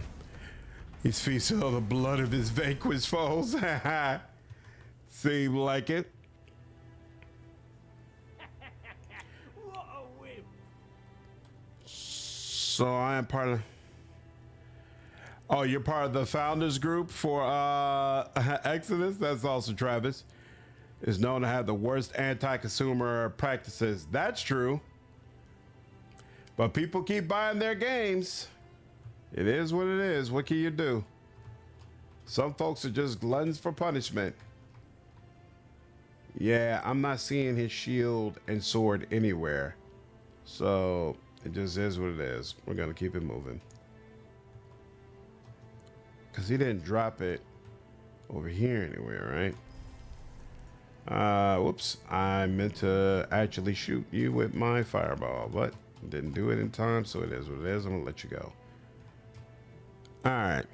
he's feasting on the blood of his vanquished foes. Seem like it. So I am part of. Oh, you're part of the founders group for Exodus? That's also Travis. Is known to have the worst anti-consumer practices. That's true. But people keep buying their games. It is what it is. What can you do? Some folks are just gluttons for punishment. Yeah, I'm not seeing his shield and sword anywhere. So it just is what it is. We're going to keep it moving. Because he didn't drop it over here anywhere, right? Whoops. I meant to actually shoot you with my fireball, but didn't do it in time, so it is what it is. I'm going to let you go. All right.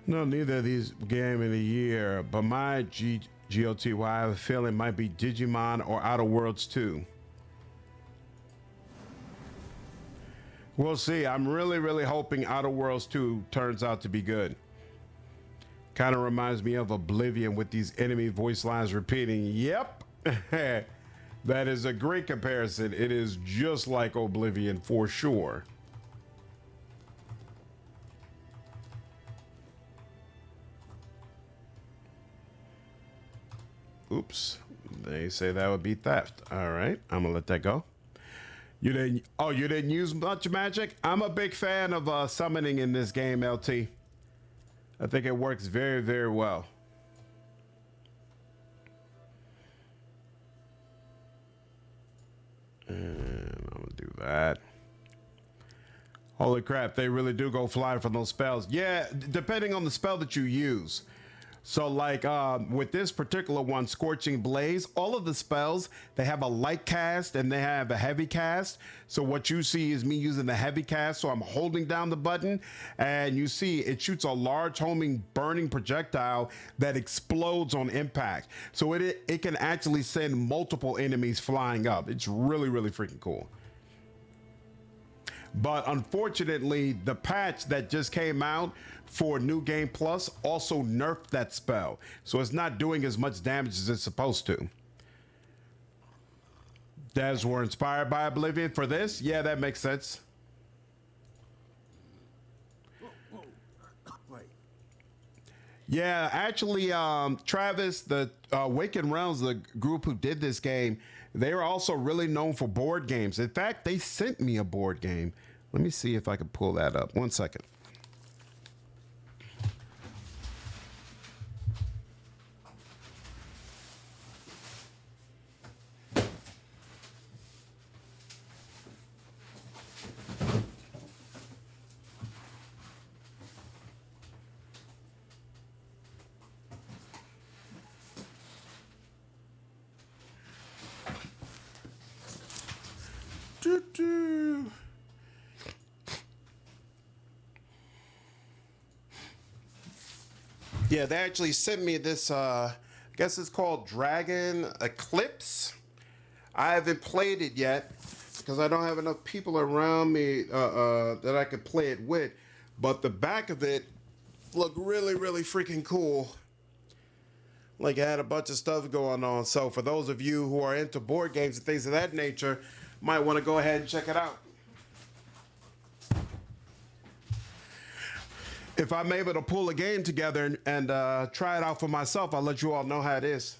No, neither of these game of the year, but my GOTY, I have a feeling might be Digimon or Outer Worlds 2. We'll see. I'm really, really hoping Outer Worlds 2 turns out to be good. Kind of reminds me of Oblivion with these enemy voice lines repeating. Yep. That is a great comparison. It is just like Oblivion for sure. Oops. They say that would be theft. All right. I'm going to let that go. You didn't use much magic? I'm a big fan of summoning in this game, LT. I think it works very, very well. And I'm gonna do that. Holy crap, they really do go flying from those spells. Yeah, depending on the spell that you use. So like with this particular one, Scorching Blaze, all of the spells, they have a light cast and they have a heavy cast. So what you see is me using the heavy cast. So I'm holding down the button and you see it shoots a large homing burning projectile that explodes on impact. So it can actually send multiple enemies flying up. It's really, really freaking cool. But unfortunately, the patch that just came out for New Game Plus also nerfed that spell. So it's not doing as much damage as it's supposed to. Devs were inspired by Oblivion for this? Yeah, that makes sense. Yeah, actually, Travis, the Awakened Realms, the group who did this game, they are also really known for board games. In fact, they sent me a board game. Let me see if I can pull that up. 1 second. Yeah, they actually sent me this, I guess it's called Dragon Eclipse. I haven't played it yet because I don't have enough people around me that I could play it with. But the back of it looked really, really freaking cool. Like it had a bunch of stuff going on. So for those of you who are into board games and things of that nature, might want to go ahead and check it out. If I'm able to pull a game together and try it out for myself, I'll let you all know how it is.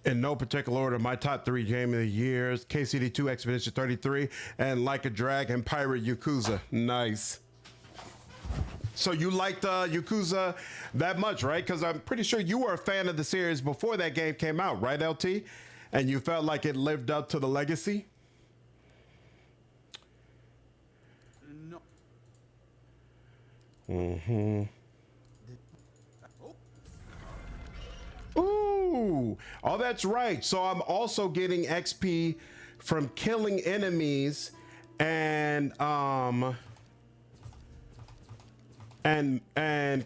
In no particular order, my top 3 game of the years: KCD2 Expedition 33 and Like a Dragon Pirate Yakuza. Nice. So you liked Yakuza that much, right? Because I'm pretty sure you were a fan of the series before that game came out, right, LT? And you felt like it lived up to the legacy? No. Mm-hmm. Ooh, oh, that's right. So I'm also getting XP from killing enemies and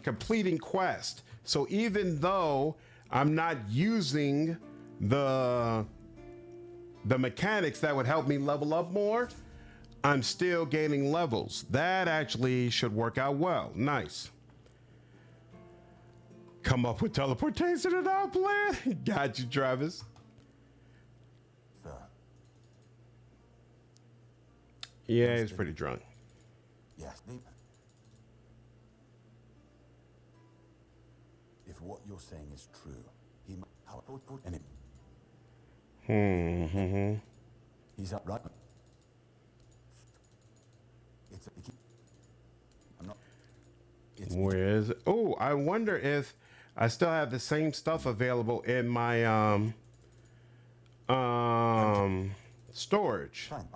completing quests. So even though I'm not using the mechanics that would help me level up more, I'm still gaining levels. That actually should work out well. Nice. Come up with teleportation in our plan. Got you, Travis. Sir. Yeah, he's pretty drunk. Yes, if what you're saying is true, he might put in it. He's up right. It's I'm not. It's Where is it? Oh, I wonder if I still have the same stuff available in my storage. fine.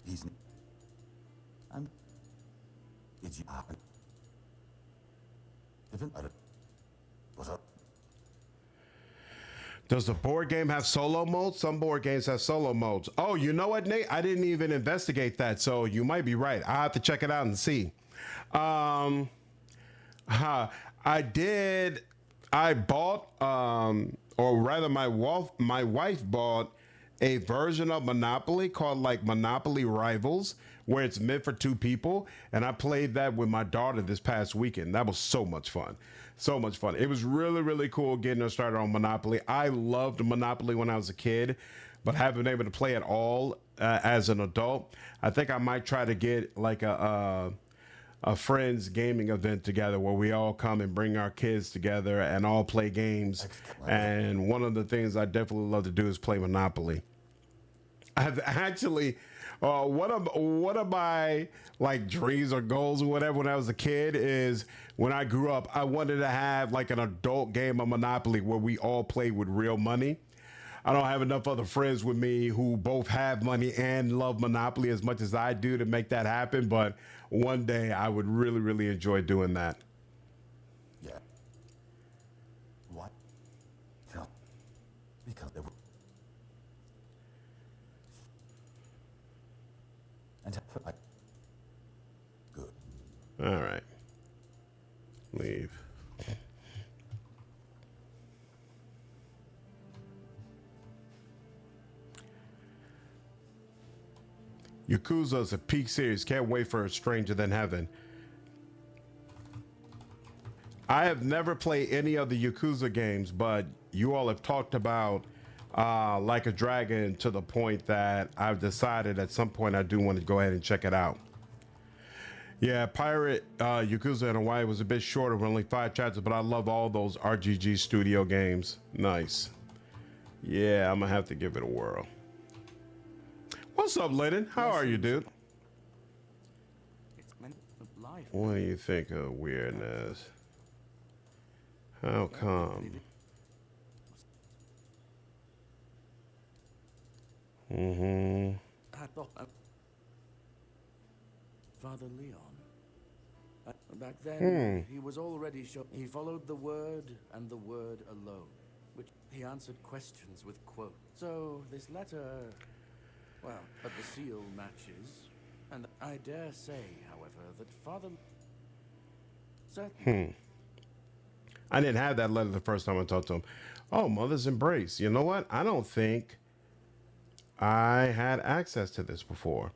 He's. I'm. It's you happen. What's up? Does the board game have solo mode? Some board games have solo modes. Oh, you know what, Nate? I didn't even investigate that, so you might be right. I'll have to check it out and see. I bought, or rather my wife bought a version of Monopoly called like Monopoly Rivals, where it's meant for 2 people. And I played that with my daughter this past weekend. That was so much fun. So much fun. It was really, really cool getting her started on Monopoly. I loved Monopoly when I was a kid, but haven't been able to play it all as an adult. I think I might try to get like a friends gaming event together where we all come and bring our kids together and all play games. And one of the things I definitely love to do is play Monopoly. I've actually, one of my like dreams or goals or whatever when I was a kid is when I grew up, I wanted to have like an adult game of Monopoly where we all play with real money. I don't have enough other friends with me who both have money and love Monopoly as much as I do to make that happen. But one day I would really, really enjoy doing that. Yeah. What? No. Because they were. And I. Good. All right. Leave. Yakuza is a peak series. Can't wait for a Stranger Than Heaven. I have never played any of the Yakuza games, but you all have talked about Like a Dragon to the point that I've decided at some point I do want to go ahead and check it out. Yeah, Pirate Yakuza in Hawaii was a bit shorter with only 5 chapters, but I love all those RGG Studio games. Nice. Yeah, I'm going to have to give it a whirl. What's up, Lennon? How are you, dude? It's meant of life. What do you think of weirdness? How come? I thought Father Leon. Back then, he was already he followed the word and the word alone, which he answered questions with quotes. So this letter, well, but the seal matches, and I dare say, however, that Father certainly I didn't have that letter the first time I talked to him. Oh, Mother's Embrace. You know what? I don't think I had access to this before.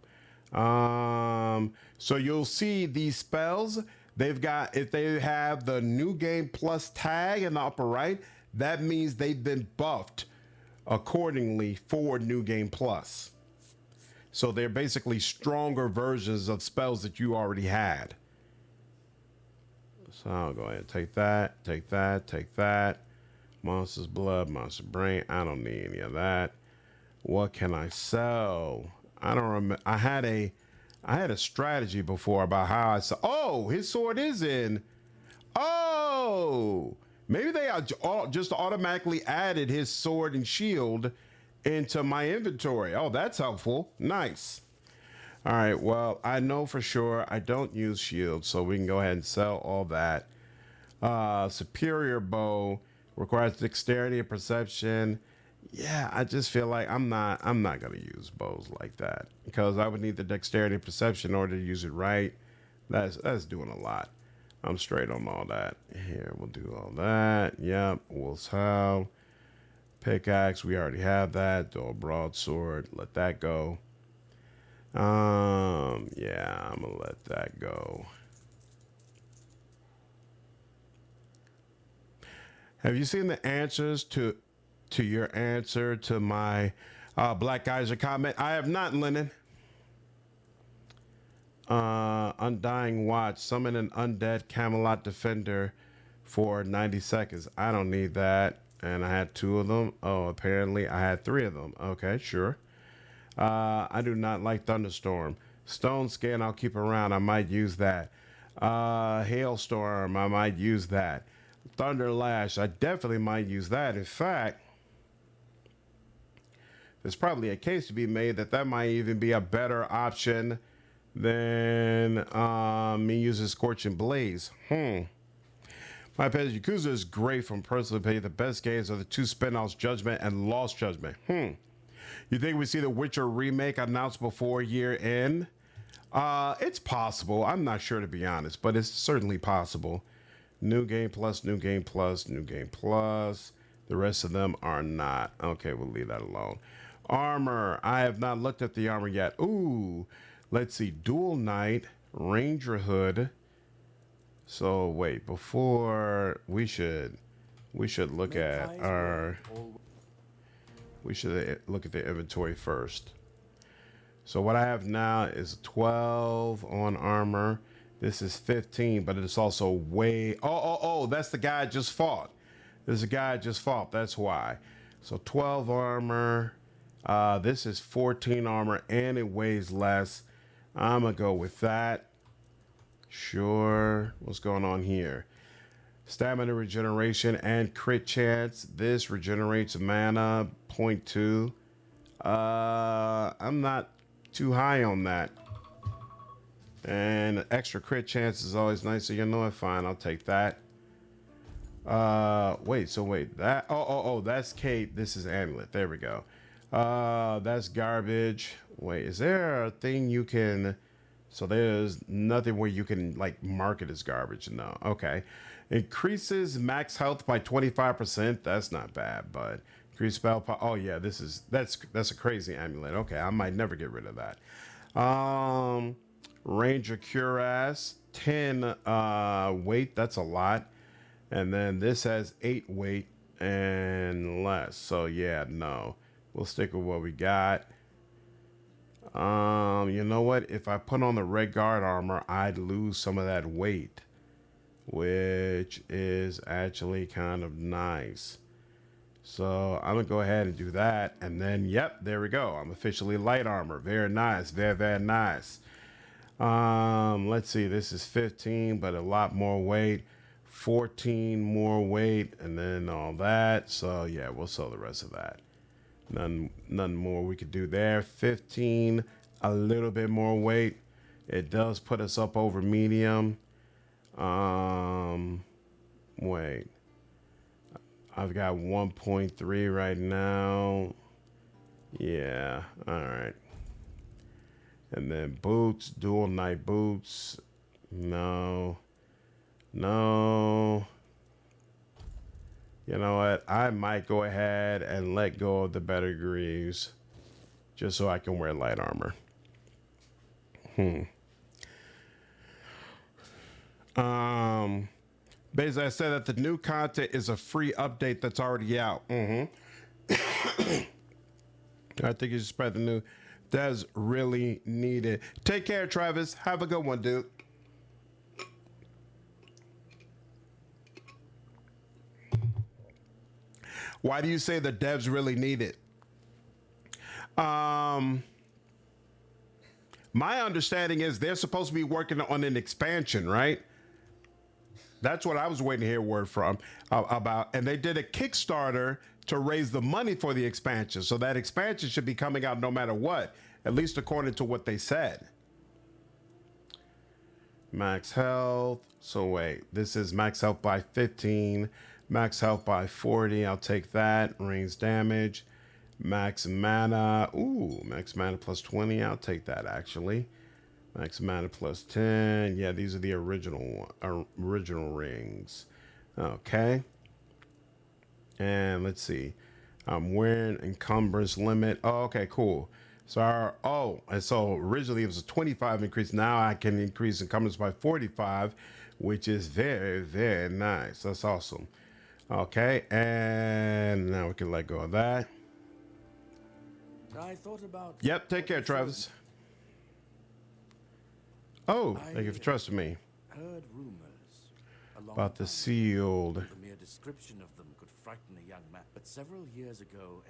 So you'll see these spells. They've got, if they have the New Game Plus tag in the upper right, that means they've been buffed accordingly for New Game Plus. So they're basically stronger versions of spells that you already had. So I'll go ahead and take that, take that, take that. Monster's Blood, Monster Brain. I don't need any of that. What can I sell? I don't remember. I had a strategy before about how I sell. Oh, his sword is in. Oh, maybe they just automatically added his sword and shield into my inventory. Oh, that's helpful. Nice. All right, well, I know for sure I don't use shields, so we can go ahead and sell all that. Superior bow requires dexterity and perception. Yeah, I just feel like I'm not gonna use bows like that because I would need the dexterity and perception in order to use it right. That's doing a lot. I'm straight on all that. Here, we'll do all that. Yep, we'll sell. Pickaxe, we already have that. Dual broadsword, let that go. Yeah, I'm gonna let that go. Have you seen the answers to your answer to my Black Geyser comment? I have not, Lennon. Undying Watch. Summon an undead Camelot Defender for 90 seconds. I don't need that. And I had 2 of them. Oh, apparently I had 3 of them. Okay, sure. I do not like Thunderstorm. Stone Skin, I'll keep around. I might use that. Hailstorm, I might use that. Thunder Lash, I definitely might use that. In fact, there's probably a case to be made that might even be a better option than me using Scorching Blaze. My Pet Yakuza is great from personally pay. The best games are the 2 spin-offs, Judgment and Lost Judgment. You think we see the Witcher remake announced before year end? It's possible. I'm not sure, to be honest, but it's certainly possible. New Game Plus, New Game Plus, New Game Plus. The rest of them are not. Okay, we'll leave that alone. Armor. I have not looked at the armor yet. Ooh, let's see. Dual Knight, Ranger Hood. So wait, before we should look at our. We should look at the inventory first. So what I have now is 12 on armor. This is 15, but it's also way... Oh, that's the guy I just fought. There's a guy I just fought. That's why. So 12 armor. This is 14 armor, and it weighs less. I'm going to go with that. Sure. What's going on here? Stamina regeneration and crit chance. This regenerates mana 0.2. I'm not too high on that. And extra crit chance is always nice. So you know what? Fine, I'll take that. Wait, that. Oh, that's Kate. This is Amulet. There we go. That's garbage. Wait, is there a thing you can? So there's nothing where you can like mark it as garbage. No. Okay. Increases max health by 25%. That's not bad, but increase spell power. Oh yeah, that's a crazy amulet. Okay, I might never get rid of that. Ranger Cuirass, 10 weight. That's a lot. And then this has 8 weight and less. So yeah, no. We'll stick with what we got. You know what? If I put on the Red Guard armor, I'd lose some of that weight, which is actually kind of nice. So I'm gonna go ahead and do that, and then yep, there we go. I'm officially light armor. Very nice, very, very nice. Let's see, this is 15, but a lot more weight. 14 more weight, and then all that. So yeah, we'll sell the rest of that. None more we could do there. 15, a little bit more weight. It does put us up over medium. Wait. I've got 1.3 right now. Yeah, all right. And then boots, dual night boots. No. You know what? I might go ahead and let go of the better greaves just so I can wear light armor. Basically, I said that the new content is a free update that's already out. I think you should spread the new. That's really needed. Take care, Travis. Have a good one, dude. Why do you say the devs really need it? My understanding is they're supposed to be working on an expansion, right? That's what I was waiting to hear word from about. And they did a Kickstarter to raise the money for the expansion. So that expansion should be coming out no matter what, at least according to what they said. Max health. So wait, this is max health by 15, max health by 40. I'll take that. Range damage. Max mana. Ooh, max mana plus 20. I'll take that actually. Max mana plus 10. Yeah, these are the original rings. Okay. And let's see. I'm wearing encumbrance limit. Oh, okay, cool. So and so originally it was a 25 increase. Now I can increase encumbrance by 45, which is very, very nice. That's awesome. Okay, and now we can let go of that. I thought about. Yep, take care, Travis. Oh, thank you for trusting me. Heard rumors About the sealed. The mere description of them could frighten a young man. But several years ago,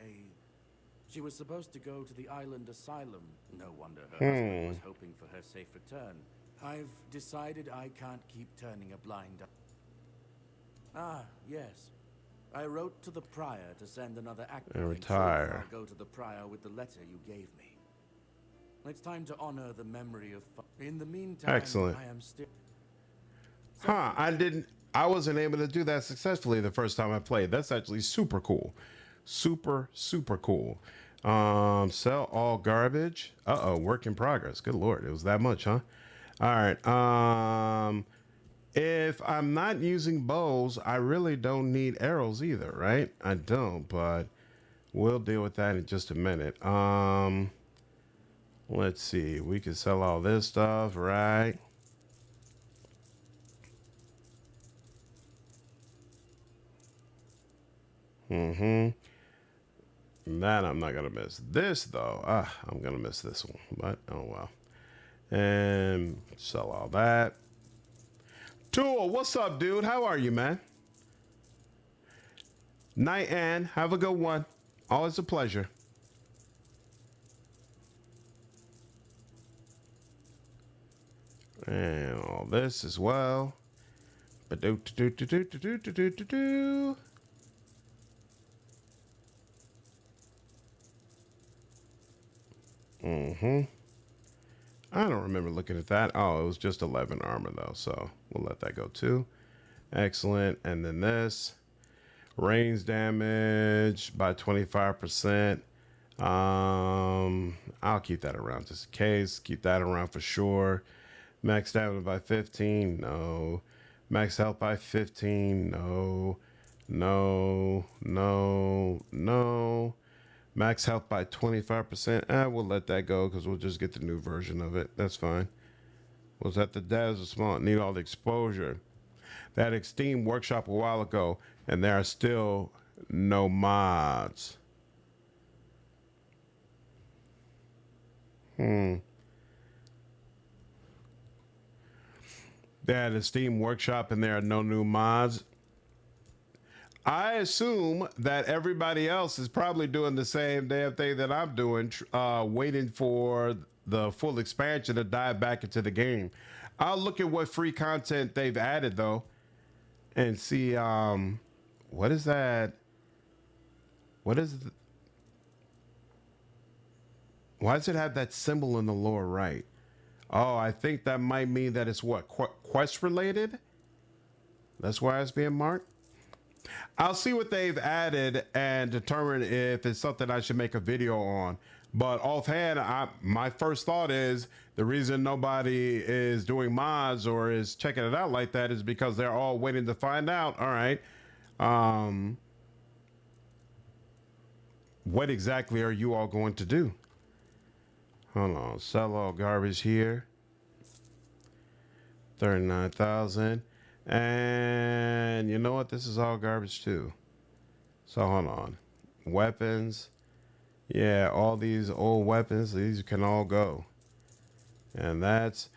she was supposed to go to the island asylum. No wonder her husband was hoping for her safe return. I've decided I can't keep turning a blind eye. Ah, yes. I wrote to the prior to send another actor. And retire. I'll go to the prior with the letter you gave me. It's time to honor the memory of. In the meantime, excellent. I am still. I wasn't able to do that successfully the first time I played. That's actually super cool. Super, super cool. Sell all garbage. Work in progress. Good Lord. It was that much, huh? All right. If I'm not using bows, I really don't need arrows either, right? I don't, but we'll deal with that in just a minute. Let's see. We can sell all this stuff, right? That I'm not gonna miss. This though, I'm gonna miss this one, but oh well. And sell all that. Tool, what's up, dude? How are you, man? Night, Ann. Have a good one. Always a pleasure. And all this as well. Ba-do-do-do-do-do-do-do-do-do-do. I don't remember looking at that. Oh, it was just 11 armor though, so we'll let that go too. Excellent. And then this range damage by 25%. I'll keep that around just in case. Keep that around for sure. Max damage by 15. No. Max health by 15. No. No. No. No. Max health by 25%. We'll let that go because we'll just get the new version of it. That's fine. Was that the devs are smart? Need all the exposure. That Steam workshop a while ago, and there are still no mods. They had a Steam workshop, and there are no new mods. I assume that everybody else is probably doing the same damn thing that I'm doing, waiting for the full expansion to dive back into the game. I'll look at what free content they've added though, and see what is that? What is? Why does it have that symbol in the lower right? Oh, I think that might mean that it's what quest related. That's why it's being marked. I'll see what they've added and determine if it's something I should make a video on. But offhand, my first thought is the reason nobody is doing mods or is checking it out like that is because they're all waiting to find out. All right, what exactly are you all going to do? Hold on. Sell all garbage here. 39,000. And you know what? This is all garbage too. So hold on. Weapons. Yeah, all these old weapons, these can all go. And that's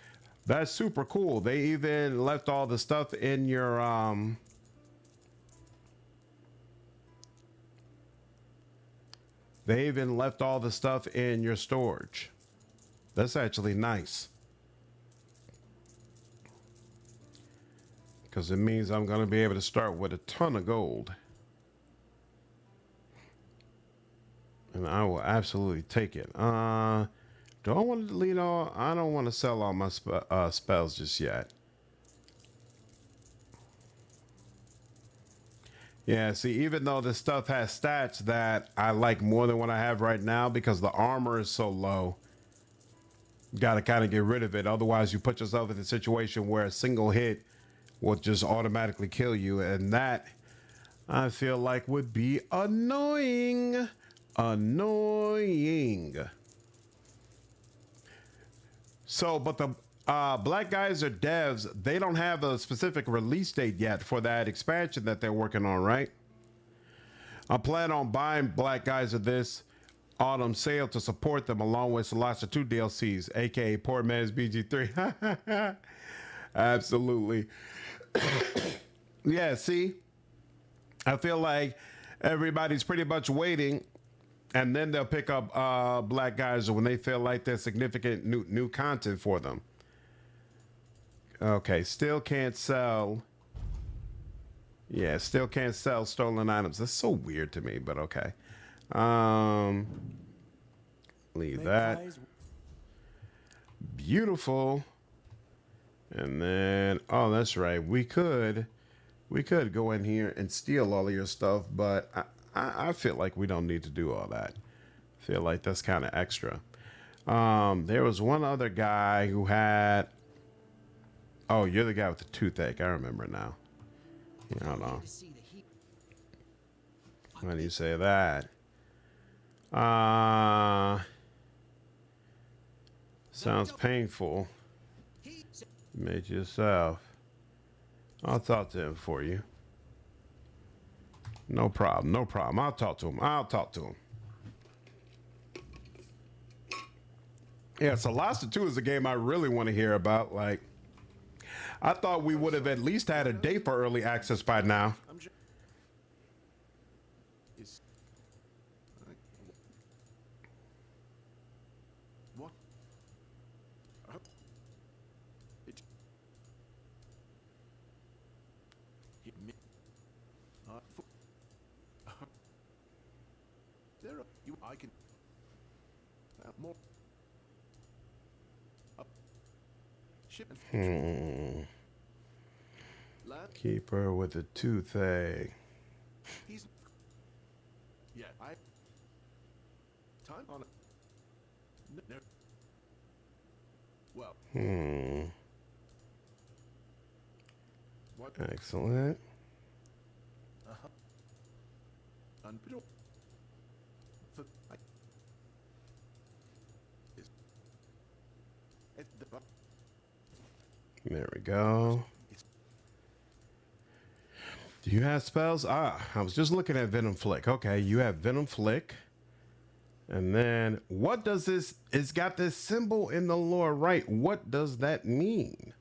super cool. They even left all the stuff in your they even left all the stuff in your storage. That's actually nice. Because it means I'm going to be able to start with a ton of gold. And I will absolutely take it. Do I want to delete all? I don't want to sell all my spells just yet. Yeah, see, even though this stuff has stats that I like more than what I have right now because the armor is so low, got to kind of get rid of it. Otherwise, you put yourself in a situation where a single hit will just automatically kill you. And that, I feel like, would be annoying. Annoying. So, but the Black Geyser devs, they don't have a specific release date yet for that expansion that they're working on, right? I plan on buying Black Geyser this autumn sale to support them along with Celeste 2 DLCs, aka Poor Man's BG3. Absolutely. Yeah, see? I feel like everybody's pretty much waiting, and then they'll pick up Black Geyser when they feel like there's significant new content for them. Okay, still can't sell. Yeah, still can't sell stolen items. That's so weird to me, but okay. Leave that. Beautiful. And then, oh, that's right. We could go in here and steal all of your stuff, but I feel like we don't need to do all that. I feel like that's kind of extra. There was one other guy who had, oh, you're the guy with the toothache. I remember now. Yeah, hold on. Why do you say that? Sounds painful. Made yourself. I'll talk to him for you. No problem. No problem. I'll talk to him. I'll talk to him. Yeah, so Last 2 is a game I really want to hear about. Like, I thought we would have at least had a day for early access by now. I can more Keeper with a toothache. He's yeah. I time on it. No. Well. What? Excellent. Unbelievable. There we go. Do you have spells? I was just looking at Venom Flick. Okay, you have Venom Flick. And then what does this? It's got this symbol in the lower right. What does that mean?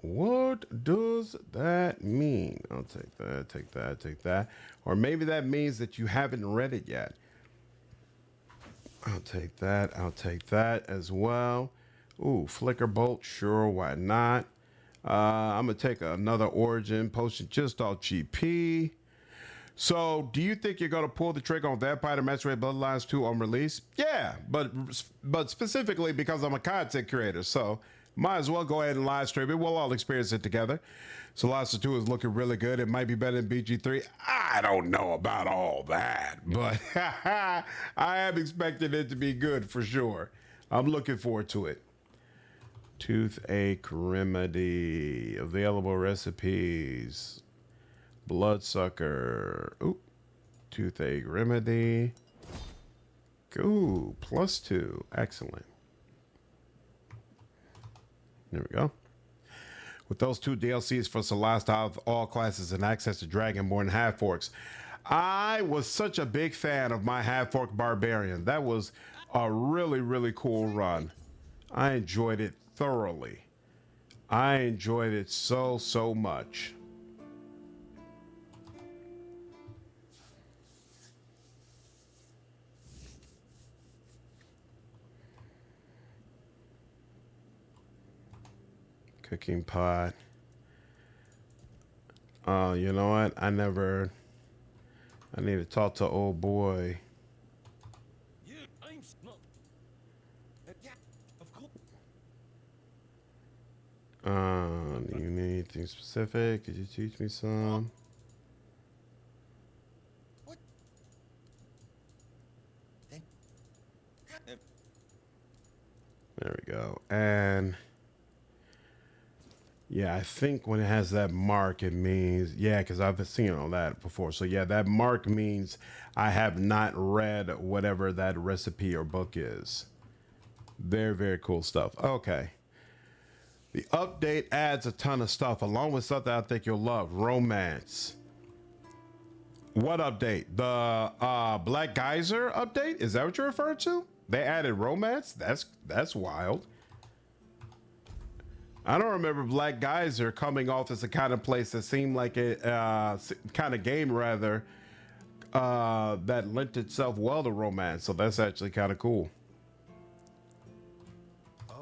What does that mean? I'll take that, take that, take that. Or maybe that means that you haven't read it yet. I'll take that. I'll take that as well. Ooh, Flicker Bolt. Sure, why not? I'm going to take another Origin Potion just off GP. So, do you think you're going to pull the trigger on Vampire the Masquerade Bloodlines 2 on release? Yeah, but specifically because I'm a content creator. So, might as well go ahead and live stream it. We'll all experience it together. So, Last 2 is looking really good. It might be better than BG3. I don't know about all that, but I am expecting it to be good for sure. I'm looking forward to it. Toothache remedy. Available recipes. Bloodsucker. Oop. Toothache remedy. Ooh, +2. Excellent. There we go. With those 2 DLCs for Celeste, I have all classes and access to Dragonborn and Half-Orcs. I was such a big fan of my Half-Orc Barbarian. That was a really, really cool run. I enjoyed it thoroughly. I enjoyed it so much. Cooking pot. Oh, you know what? I need to talk to old boy. Yeah, I'm not. Yeah, of course. Do you need anything specific? Could you teach me some? What? There we go. And yeah, I think when it has that mark, it means, yeah, because I've seen all that before. So yeah, that mark means I have not read whatever that recipe or book is. Very, very cool stuff. Okay. The update adds a ton of stuff along with stuff that I think you'll love. Romance. What update? The Black Geyser update? Is that what you're referring to? They added romance? That's wild. I don't remember Black Geyser coming off as the kind of place that seemed like a kind of game rather that lent itself well to romance. So that's actually kind of cool.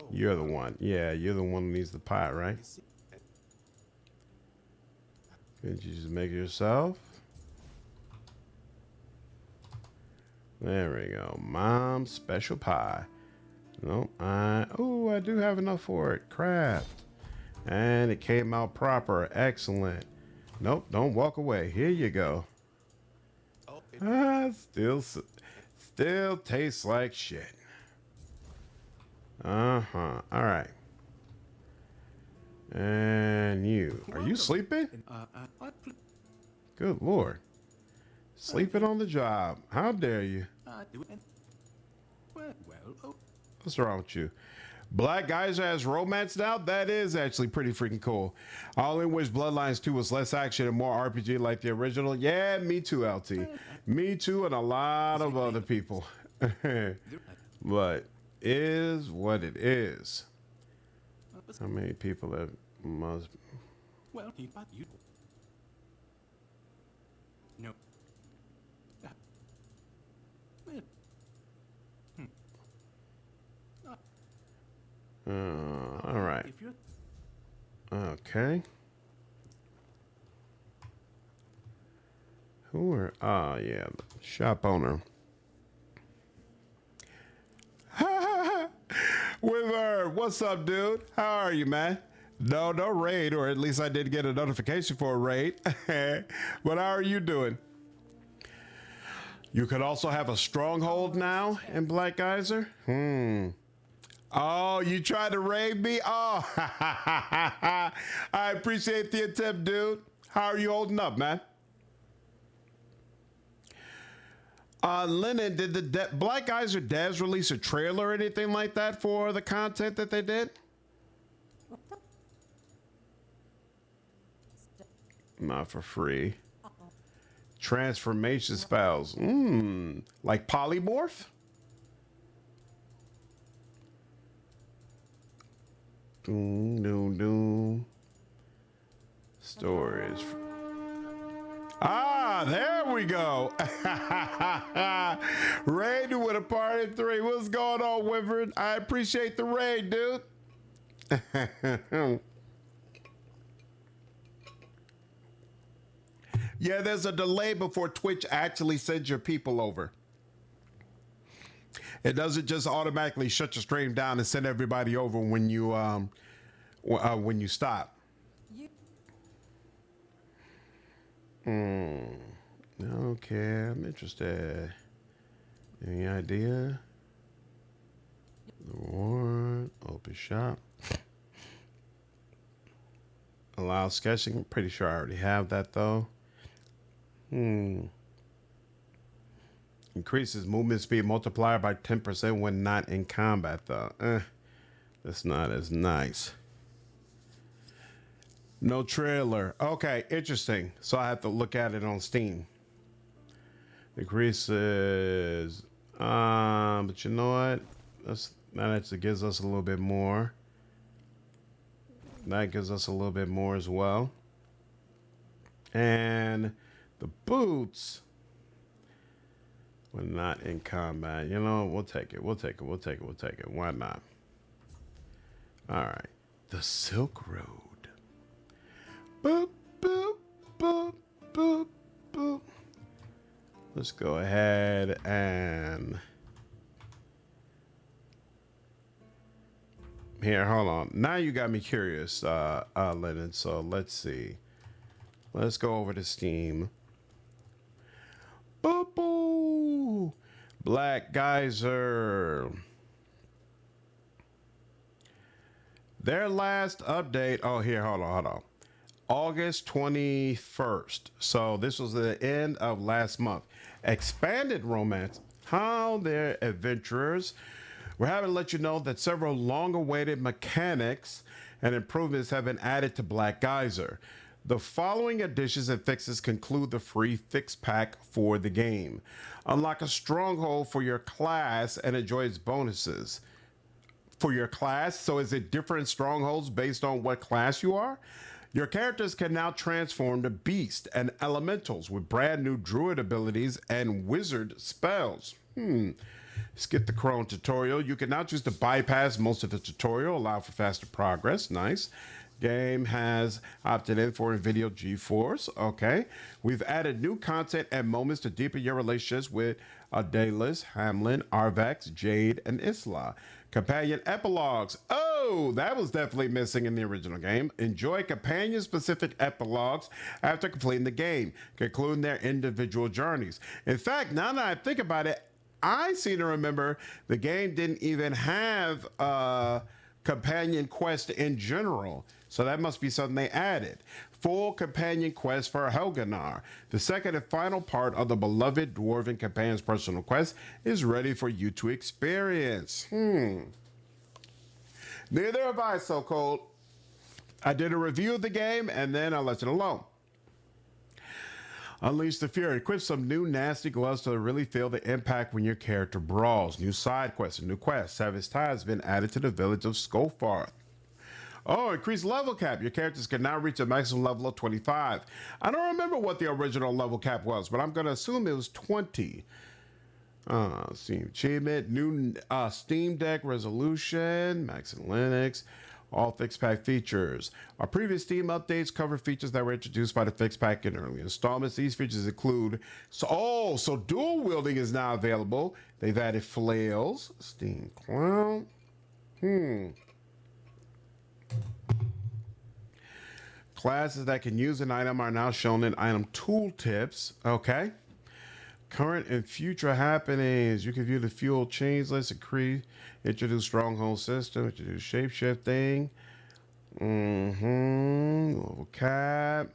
You're the one. Yeah, you're the one who needs the pie, right? Could you just make it yourself? There we go. Mom's special pie. No, I do have enough for it. Craft. And it came out proper. Excellent. Nope, don't walk away. Here you go. Still tastes like shit. All right. And you, are you sleeping? Good Lord. Sleeping on the job. How dare you? What's wrong with you? Black Geyser has romance now? That is actually pretty freaking cool. I only wish Bloodlines 2 was less action and more RPG like the original. Yeah, me too, LT. Me too, and a lot of other people. But is what it is. How many people that must... Well, you no. All right. Okay. Who are... yeah, shop owner. Wither, what's up, dude? How are you, man? No raid, or at least I did get a notification for a raid. But how are you doing? You could also have a stronghold now in Black Geyser? Oh, you tried to raid me? Oh, I appreciate the attempt, dude. How are you holding up, man? Lennon, did the Black Geyser devs release a trailer or anything like that for the content that they did? Not for free. Transformation spells. Like polymorph? Storage. There we go. Raid with a party 3. What's going on, Wyvern? I appreciate the raid, dude. Yeah, there's a delay before Twitch actually sends your people over. It doesn't just automatically shut your stream down and send everybody over when you stop. Okay, I'm interested. Any idea? The reward, open shop. Allow sketching. I'm pretty sure I already have that though. Increases movement speed multiplier by 10% when not in combat, though. That's not as nice. No trailer. Okay, interesting. So I have to look at it on Steam. Increases. But you know what? That actually gives us a little bit more. That gives us a little bit more as well. And the boots. We're not in combat. You know, we'll take it. We'll take it. We'll take it. We'll take it. Why not? All right. The Silk Road. Boop, boop, boop, boop, boop. Let's go ahead and... Here, hold on. Now you got me curious, Lennon. So let's see. Let's go over to Steam. Boop, boop. Black Geyser. Their last update. Oh, here, hold on. August 21st. So this was the end of last month. Expanded romance. How their adventurers. We're having to let you know that several long-awaited mechanics and improvements have been added to Black Geyser. The following additions and fixes conclude the free fix pack for the game. Unlock a stronghold for your class and enjoy its bonuses. For your class, so is it different strongholds based on what class you are? Your characters can now transform to beast and elementals with brand new druid abilities and wizard spells. Skip the Chrome tutorial. You can now choose to bypass most of the tutorial, allow for faster progress. Nice. Game has opted in for NVIDIA GeForce. Okay. We've added new content and moments to deepen your relationships with Daedalus, Hamlin, Arvex, Jade, and Isla. Companion epilogues. Oh, that was definitely missing in the original game. Enjoy companion-specific epilogues after completing the game, concluding their individual journeys. In fact, now that I think about it, I seem to remember the game didn't even have a companion quest in general. So that must be something they added. Full companion quest for Helganar. The second and final part of the beloved Dwarven Companion's personal quest is ready for you to experience. Neither have I, So Cold. I did a review of the game and then I left it alone. Unleash the Fury. Equip some new nasty gloves to really feel the impact when your character brawls. New side quests and new quests. Savage Tide has been added to the village of Skofarth. Oh, increased level cap. Your characters can now reach a maximum level of 25. I don't remember what the original level cap was, but I'm going to assume it was 20. Steam achievement. New Steam Deck resolution. Max and Linux. All fix pack features. Our previous Steam updates cover features that were introduced by the fix pack in early installments. These features include, so dual wielding is now available. They've added flails, Steam Clown. Classes that can use an item are now shown in item tooltips. Okay. Current and future happenings. You can view the fuel change list, introduce stronghold system, introduce shapeshifting. Level cap.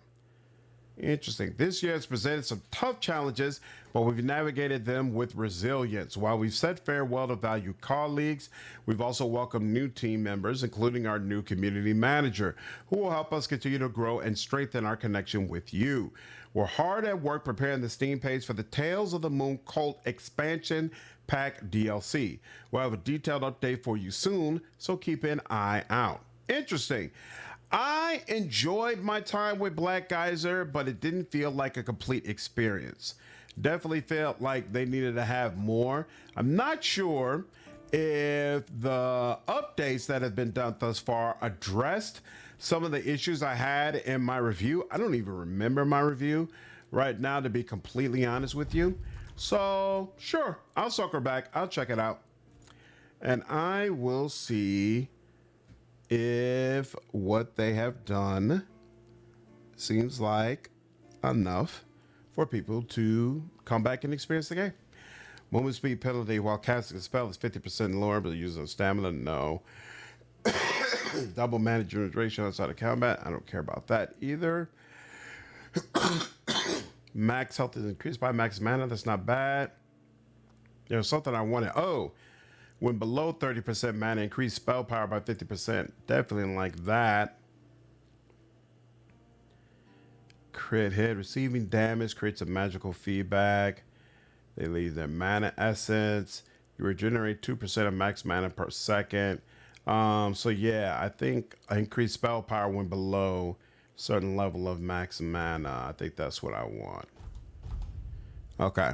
Interesting. This year has presented some tough challenges, but we've navigated them with resilience. While we've said farewell to valued colleagues, we've also welcomed new team members, including our new community manager, who will help us continue to grow and strengthen our connection with you. We're hard at work preparing the Steam page for the Tales of the Moon Cult Expansion Pack DLC. We'll have a detailed update for you soon, so keep an eye out. Interesting. I enjoyed my time with Black Geyser, but it didn't feel like a complete experience. Definitely felt like they needed to have more. I'm not sure if the updates that have been done thus far addressed some of the issues I had in my review. I don't even remember my review right now, to be completely honest with you. So sure, I'll circle back. I'll check it out. And I will see if what they have done seems like enough for people to come back and experience the game. Movement speed penalty while casting a spell is 50% lower, but the user of stamina, no. Double management ratio outside of combat, I don't care about that either. Max health is increased by max mana, that's not bad. There's something I wanted. Oh, when below 30% mana, increase spell power by 50%. Definitely like that. Crit hit. Receiving damage creates a magical feedback. They leave their mana essence. You regenerate 2% of max mana per second. So yeah, I think increase spell power when below certain level of max mana. I think that's what I want. Okay.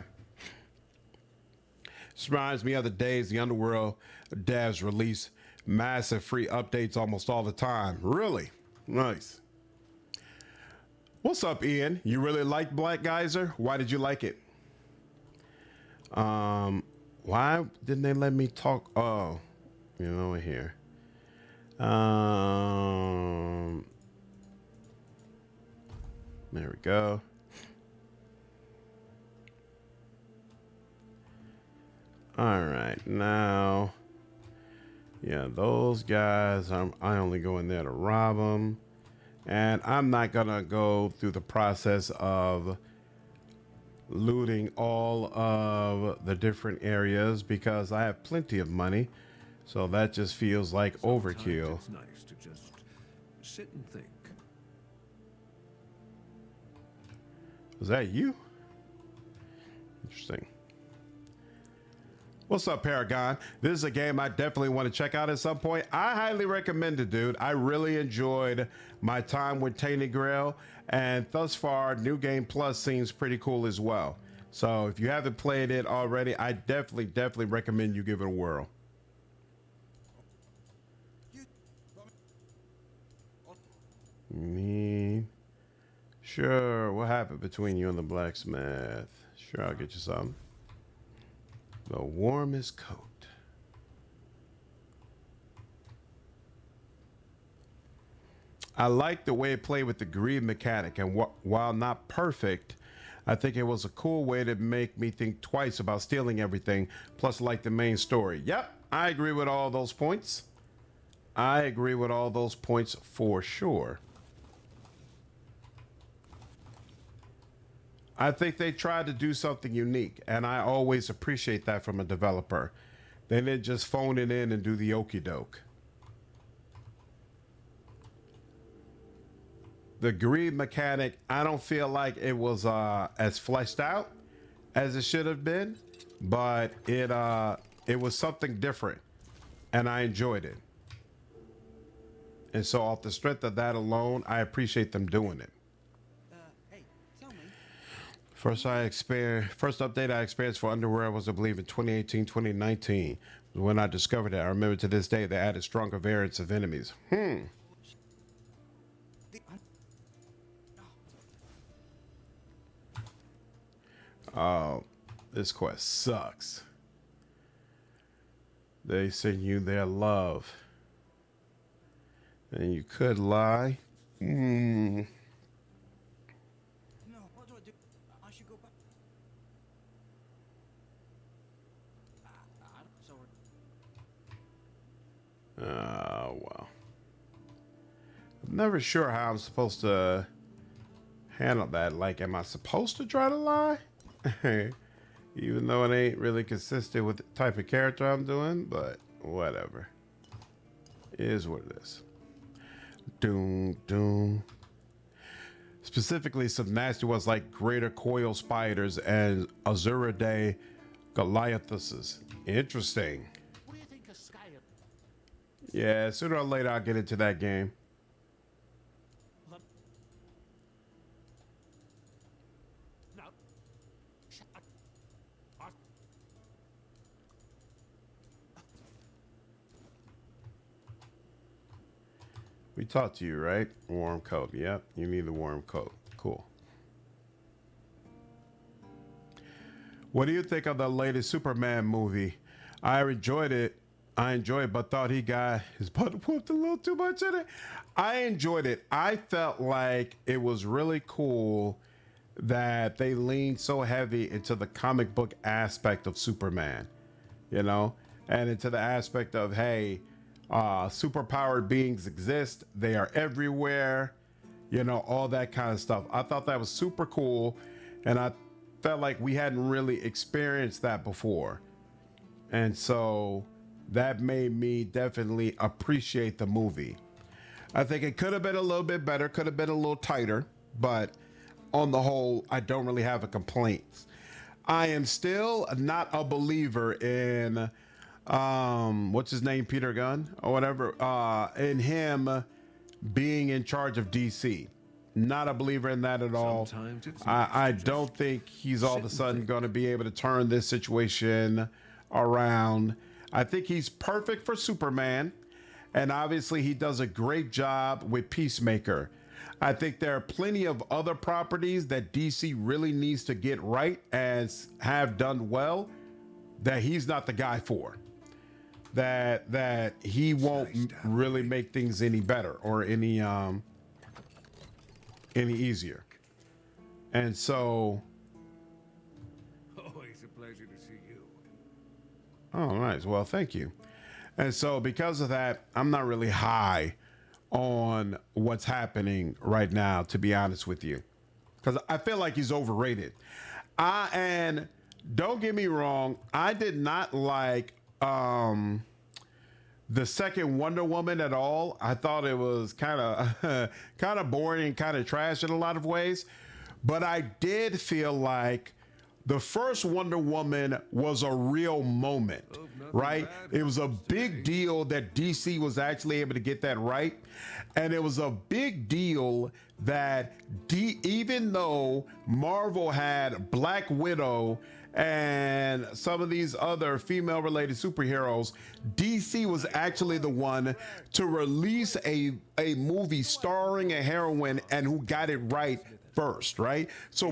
This reminds me of the days the Underworld devs release massive free updates almost all the time. Really? Nice. What's up, Ian? You really like Black Geyser? Why did you like it? Why didn't they let me talk? Oh, you know, here. There we go. All right, now, yeah, those guys, I only go in there to rob them, and I'm not gonna go through the process of looting all of the different areas because I have plenty of money, so that just feels like overkill. It's nice to just sit and think. Was that you? Interesting. What's up, Paragon? This is a game I definitely want to check out at some point. I highly recommend it, dude. I really enjoyed my time with Tainted Grail, and thus far, New Game Plus seems pretty cool as well. So if you haven't played it already, I definitely recommend you give it a whirl. Me? Sure. What happened between you and the blacksmith? Sure, I'll get you something. The warmest coat. I like the way it played with the greed mechanic, and while not perfect, I think it was a cool way to make me think twice about stealing everything, plus like the main story. Yep, I agree with all those points. I agree with all those points for sure. I think they tried to do something unique, and I always appreciate that from a developer. They didn't just phone it in and do the okie doke. The greed mechanic, I don't feel like it was as fleshed out as it should have been, but it was something different, and I enjoyed it. And so off the strength of that alone, I appreciate them doing it. First update I experienced for Underworld was, I believe, in 2018, 2019. When I discovered it, I remember to this day they added stronger variants of enemies. Oh, this quest sucks. They send you their love. And you could lie. Oh, well. I'm never sure how I'm supposed to handle that. Like, am I supposed to try to lie? Even though it ain't really consistent with the type of character I'm doing, but whatever. It is what it is. Doom, doom. Specifically, some nasty ones like greater coil spiders and Azuridae Goliathuses. Interesting. Yeah, sooner or later I'll get into that game. We talked to you, right? Warm coat. Yep, you need the warm coat. Cool. What do you think of the latest Superman movie? I enjoyed it, but thought he got his butt whooped a little too much in it. I enjoyed it. I felt like it was really cool that they leaned so heavy into the comic book aspect of Superman, you know, and into the aspect of, hey, superpowered beings exist. They are everywhere, you know, all that kind of stuff. I thought that was super cool, and I felt like we hadn't really experienced that before. And so that made me definitely appreciate the movie. I think it could have been a little bit better, could have been a little tighter, but on the whole, I don't really have a complaint. I am still not a believer in what's his name, Peter Gunn or whatever, in him being in charge of DC. Not a believer in that at all. Sometimes it's I don't think he's all of a sudden going to be able to turn this situation around. I think he's perfect for Superman, and obviously he does a great job with Peacemaker. I think there are plenty of other properties that DC really needs to get right and have done well that he's not the guy for. That he won't really make things any better or any easier. And so always a pleasure to see you. oh, nice. Well, thank you. And so because of that, I'm not really high on what's happening right now, to be honest with you, because I feel like he's overrated. And don't get me wrong, I did not like the second Wonder Woman at all. I thought it was kind of boring and kind of trash in a lot of ways, but I did feel like the first Wonder Woman was a real moment, right? It was a big deal that DC was actually able to get that right. And it was a big deal that even though Marvel had Black Widow and some of these other female related superheroes, DC was actually the one to release a movie starring a heroine and who got it right first, right? So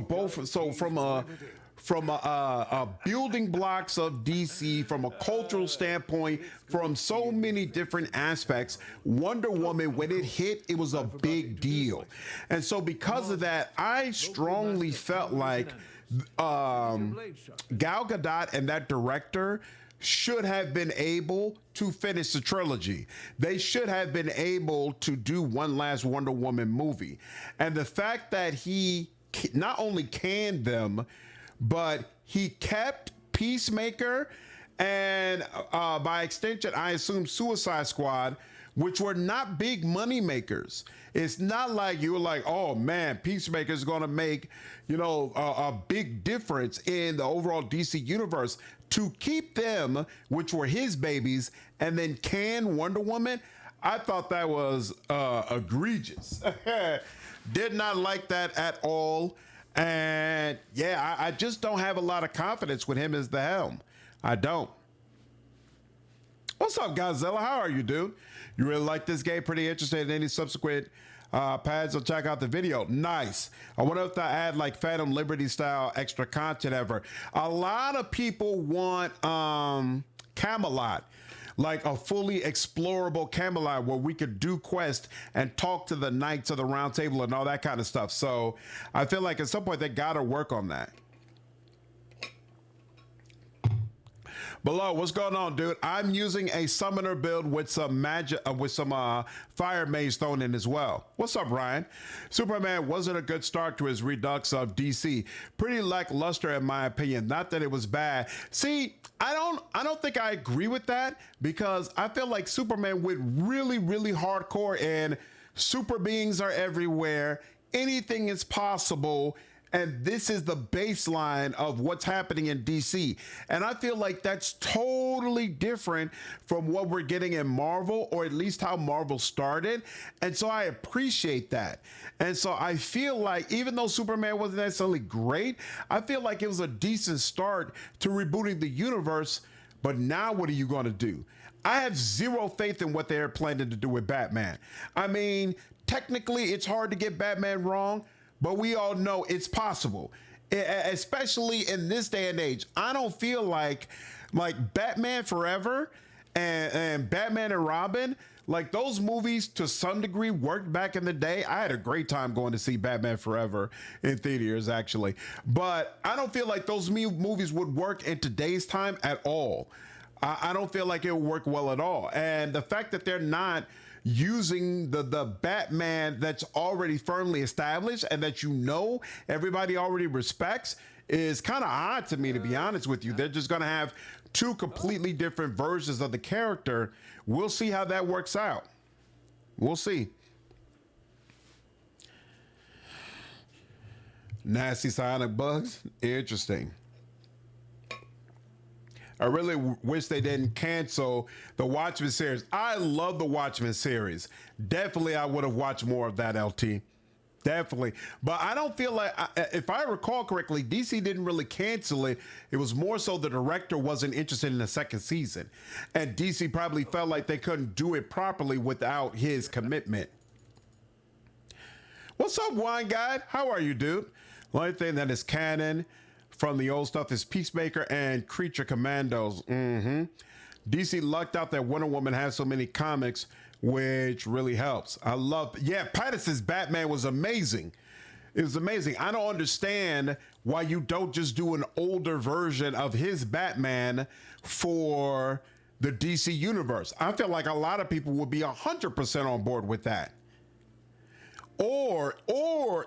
from a building blocks of DC, from a cultural standpoint, from so many different aspects, Wonder Woman, when it hit, it was a big deal. And so because of that, I strongly felt like Gal Gadot and that director should have been able to finish the trilogy. They should have been able to do one last Wonder Woman movie. And the fact that he not only canned them, but he kept Peacemaker and by extension, I assume Suicide Squad, which were not big money makers. It's not like you were like, oh man, Peacemaker is going to make, a big difference in the overall DC universe. To keep them, which were his babies, and then can Wonder Woman, I thought that was egregious. Did not like that at all. And yeah, I just don't have a lot of confidence with him as the helm. I don't. What's up, Godzilla? How are you, dude? You really like this game? Pretty interested in any subsequent pads? So check out the video. Nice. I wonder if I add like Phantom Liberty style extra content ever. A lot of people want Camelot, like a fully explorable Camelot where we could do quests and talk to the Knights of the Round Table and all that kind of stuff. So I feel like at some point they gotta work on that. Below, what's going on, dude? I'm using a summoner build with some magic, with some fire maze thrown in as well. What's up, Ryan? Superman wasn't a good start to his redux of DC. Pretty lackluster in my opinion. Not that it was bad. See, I don't think I agree with that, because I feel like Superman went really, really hardcore and super beings are everywhere. Anything is possible. And this is the baseline of what's happening in DC. And I feel like that's totally different from what we're getting in Marvel, or at least how Marvel started. And so I appreciate that. And so I feel like even though Superman wasn't necessarily great, I feel like it was a decent start to rebooting the universe. But now what are you going to do? I have zero faith in what they're planning to do with Batman. I mean, technically it's hard to get Batman wrong, but we all know it's possible, especially in this day and age. I don't feel like Batman Forever and Batman and Robin, like those movies to some degree worked back in the day. I had a great time going to see Batman Forever in theaters, actually. But I don't feel like those movies would work in today's time at all. I don't feel like it would work well at all. And the fact that they're not using the Batman that's already firmly established and that everybody already respects is kind of odd to me, to be honest with you. They're just going to have two completely different versions of the character. We'll see how that works out. We'll see. Nasty Sonic bugs. Interesting. I really wish they didn't cancel the Watchmen series. I love the Watchmen series. Definitely, I would have watched more of that, LT. Definitely. But I don't feel like, if I recall correctly, DC didn't really cancel it. It was more so the director wasn't interested in the second season. And DC probably felt like they couldn't do it properly without his commitment. What's up, Wine Guide? How are you, dude? The only thing that is canon from the old stuff is Peacemaker and Creature Commandos. DC lucked out that Wonder Woman has so many comics, which really helps. I love, yeah, Pattinson's Batman was amazing. It was amazing. I don't understand why you don't just do an older version of his Batman for the DC universe. I feel like a lot of people would be 100% on board with that. Or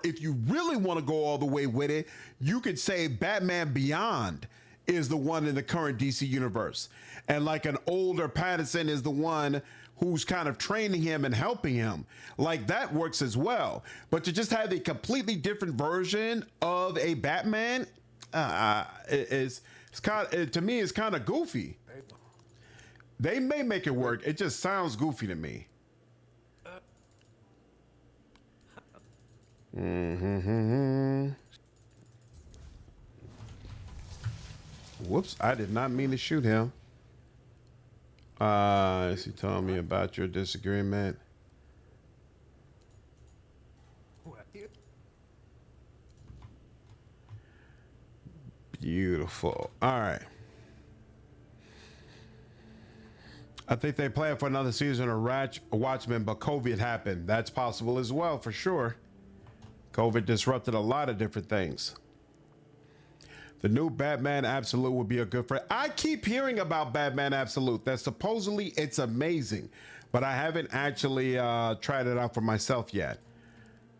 if you really want to go all the way with it, you could say Batman Beyond is the one in the current DC universe. And like an older Pattinson is the one who's kind of training him and helping him. Like that works as well. But to just have a completely different version of a Batman, it's kind of, to me, it's kind of goofy. They may make it work. It just sounds goofy to me. Whoops, I did not mean to shoot him. Is he telling me about your disagreement? Beautiful. All right. I think they plan for another season of Watchmen, but COVID happened. That's possible as well, for sure. COVID disrupted a lot of different things. The new Batman Absolute would be a good friend. I keep hearing about Batman Absolute. That supposedly it's amazing, but I haven't actually tried it out for myself yet.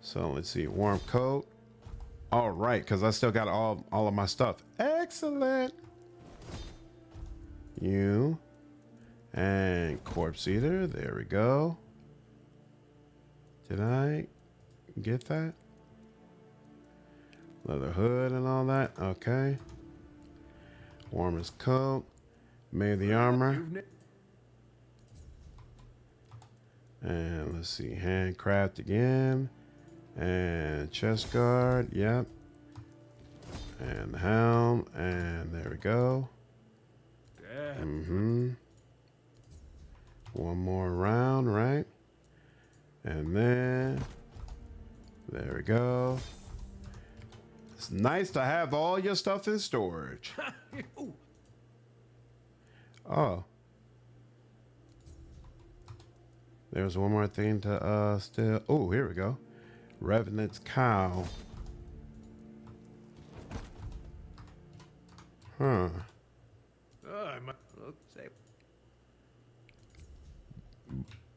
So let's see, warm coat. All right, because I still got all of my stuff. Excellent. You and corpse eater. There we go. Did I get that? Leather hood and all that. Okay. Warmer's coat. Made the armor. And let's see. Handcraft again. And chest guard. Yep. And the helm. And there we go. One more round, right? And then there we go. It's nice to have all your stuff in storage. Oh. There's one more thing to still. Oh, here we go. Revenant's cow. Huh.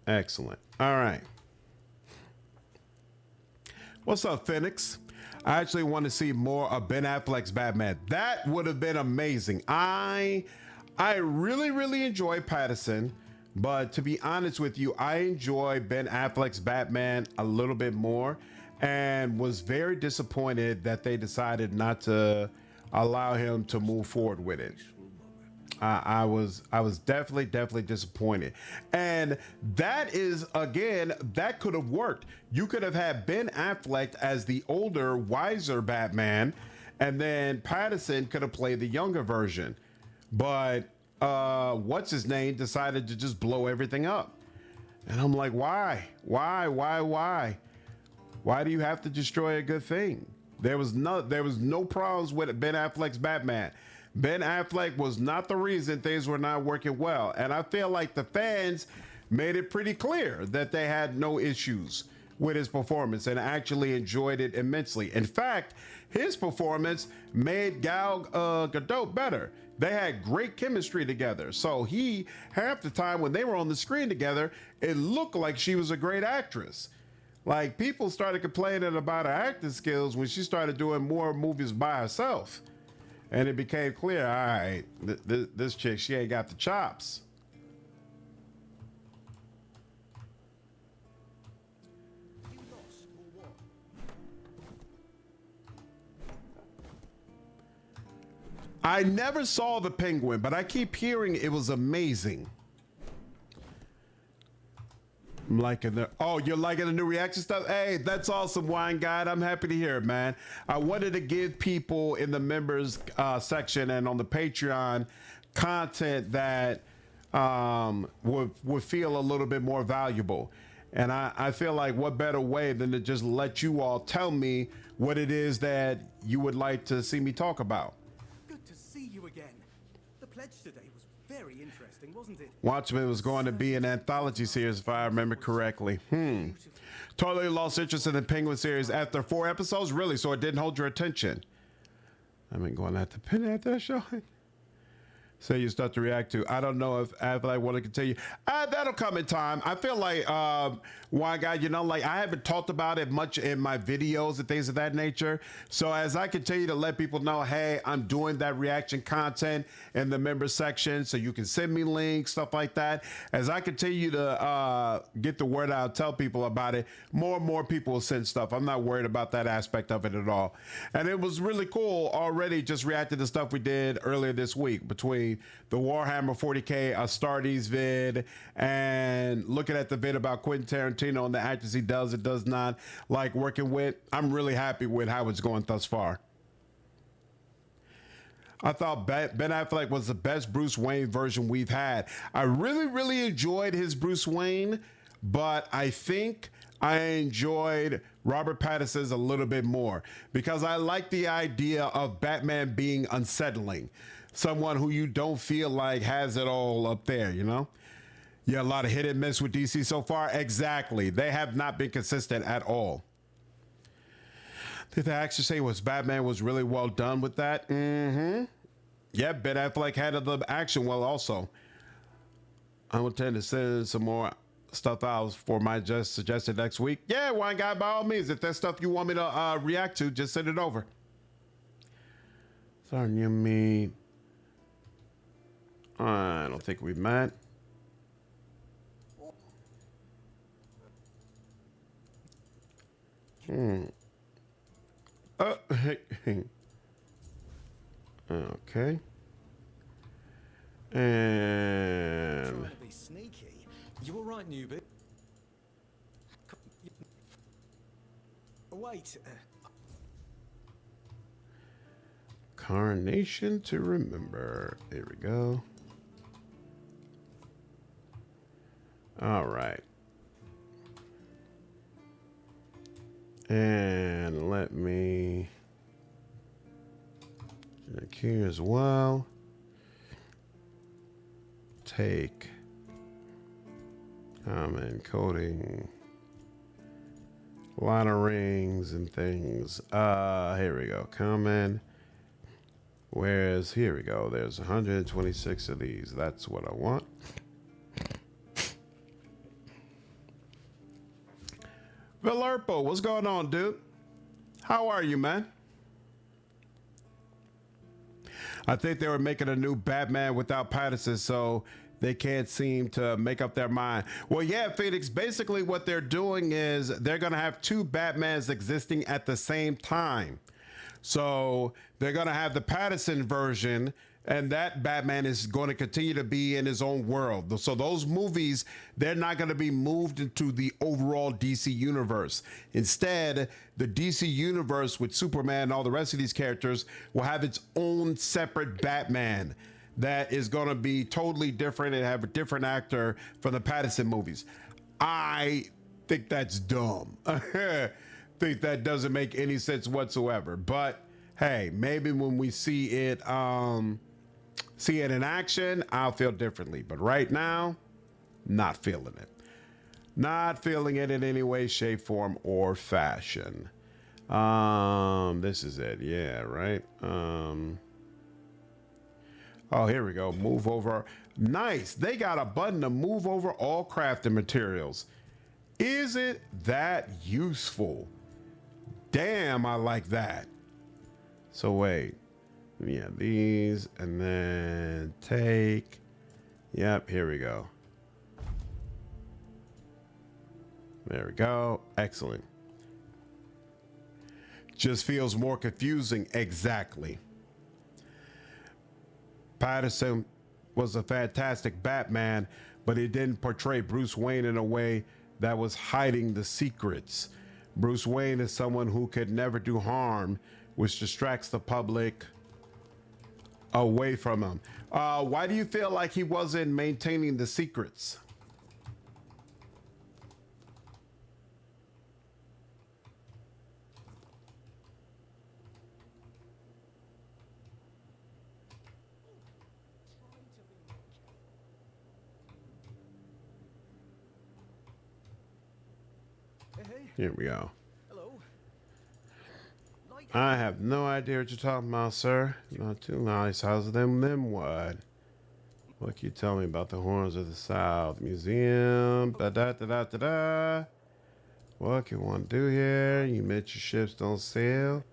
Excellent. All right. What's up, Phoenix? I actually want to see more of Ben Affleck's Batman. That would have been amazing. I really enjoy Pattinson, but to be honest with you, I enjoy Ben Affleck's Batman a little bit more, and was very disappointed that they decided not to allow him to move forward with it. I was definitely disappointed. And that is, again, that could have worked. You could have had Ben Affleck as the older, wiser Batman, and then Pattinson could have played the younger version. But what's his name decided to just blow everything up. And I'm like, why? Why do you have to destroy a good thing? There was no problems with Ben Affleck's Batman. Ben Affleck was not the reason things were not working well. And I feel like the fans made it pretty clear that they had no issues with his performance and actually enjoyed it immensely. In fact, his performance made Gal Gadot better. They had great chemistry together. So half the time when they were on the screen together, it looked like she was a great actress. Like, people started complaining about her acting skills when she started doing more movies by herself. And it became clear, all right, this chick, she ain't got the chops. I never saw the penguin, but I keep hearing it was amazing. I'm liking the, oh, you're liking the new reaction stuff? Hey, that's awesome, Wine Guide. I'm happy to hear it, man. I wanted to give people in the members section and on the Patreon content that would feel a little bit more valuable. And I feel like what better way than to just let you all tell me what it is that you would like to see me talk about. Good to see you again. The pledge today was very interesting, wasn't it? Watchmen was going to be an anthology series, if I remember correctly. Totally lost interest in the Penguin series after 4 episodes? Really? So it didn't hold your attention? I've been going at the pin at that show. Say you start to react to. I don't know if I want to continue. That'll come in time. I feel like, one guy, you know, like I haven't talked about it much in my videos and things of that nature. So as I continue to let people know, hey, I'm doing that reaction content in the member section, so you can send me links, stuff like that. As I continue to get the word out, tell people about it, more and more people will send stuff. I'm not worried about that aspect of it at all. And it was really cool already just reacting to stuff we did earlier this week between the Warhammer 40K Astartes vid and looking at the vid about Quentin Tarantino and the actors he does and does not like working with. I'm really happy with how it's going thus far. I thought Ben Affleck was the best Bruce Wayne version we've had. I really enjoyed his Bruce Wayne, but I think I enjoyed Robert Pattinson's a little bit more because I like the idea of Batman being unsettling. Someone who you don't feel like has it all up there, you know? Yeah, a lot of hit and miss with DC so far. Exactly. They have not been consistent at all. Did they actually say Batman was really well done with that? Yeah, Ben Affleck handled the action well also. I will tend to send some more stuff out for my just suggested next week. Yeah, Wine Guy, by all means, if there's stuff you want me to react to, just send it over. Sorry, you mean... I don't think we've met. Okay. And Trying to be sneaky. You all right, newbie? Wait. Carnation to remember. There we go. All right. And let me check here as well. Take common coding, a lot of rings and things. Here we go. Common. Where's here we go. There's 126 of these. That's what I want. Villerpo, what's going on, dude? How are you, man? I think they were making a new Batman without Pattinson, so they can't seem to make up their mind. Well, yeah, Phoenix, basically what they're doing is they're going to have 2 Batmans existing at the same time. So they're going to have the Pattinson version, and that Batman is going to continue to be in his own world. So those movies, they're not going to be moved into the overall DC universe. Instead, the DC universe with Superman and all the rest of these characters will have its own separate Batman that is going to be totally different and have a different actor from the Pattinson movies. I think that's dumb. Think that doesn't make any sense whatsoever. But hey, maybe when we see it in action, I'll feel differently. But right now, not feeling it. Not feeling it in any way, shape, form, or fashion. This is it. Yeah, right. Oh, here we go. Move over. Nice. They got a button to move over all crafting materials. Isn't that useful? Damn, I like that. So wait. Yeah, these, and then take. Yep, here we go. There we go. Excellent. Just feels more confusing. Exactly. Patterson was a fantastic Batman, but he didn't portray Bruce Wayne in a way that was hiding the secrets. Bruce Wayne is someone who could never do harm, which distracts the public away from him. Why do you feel like he wasn't maintaining the secrets? Here we go. Hello. I have no idea what you're talking about, sir. Not too nice. How's them what? What can you tell me about the Horns of the South Museum? Da da da da da da. What you want to do here? You admit your ships don't sail.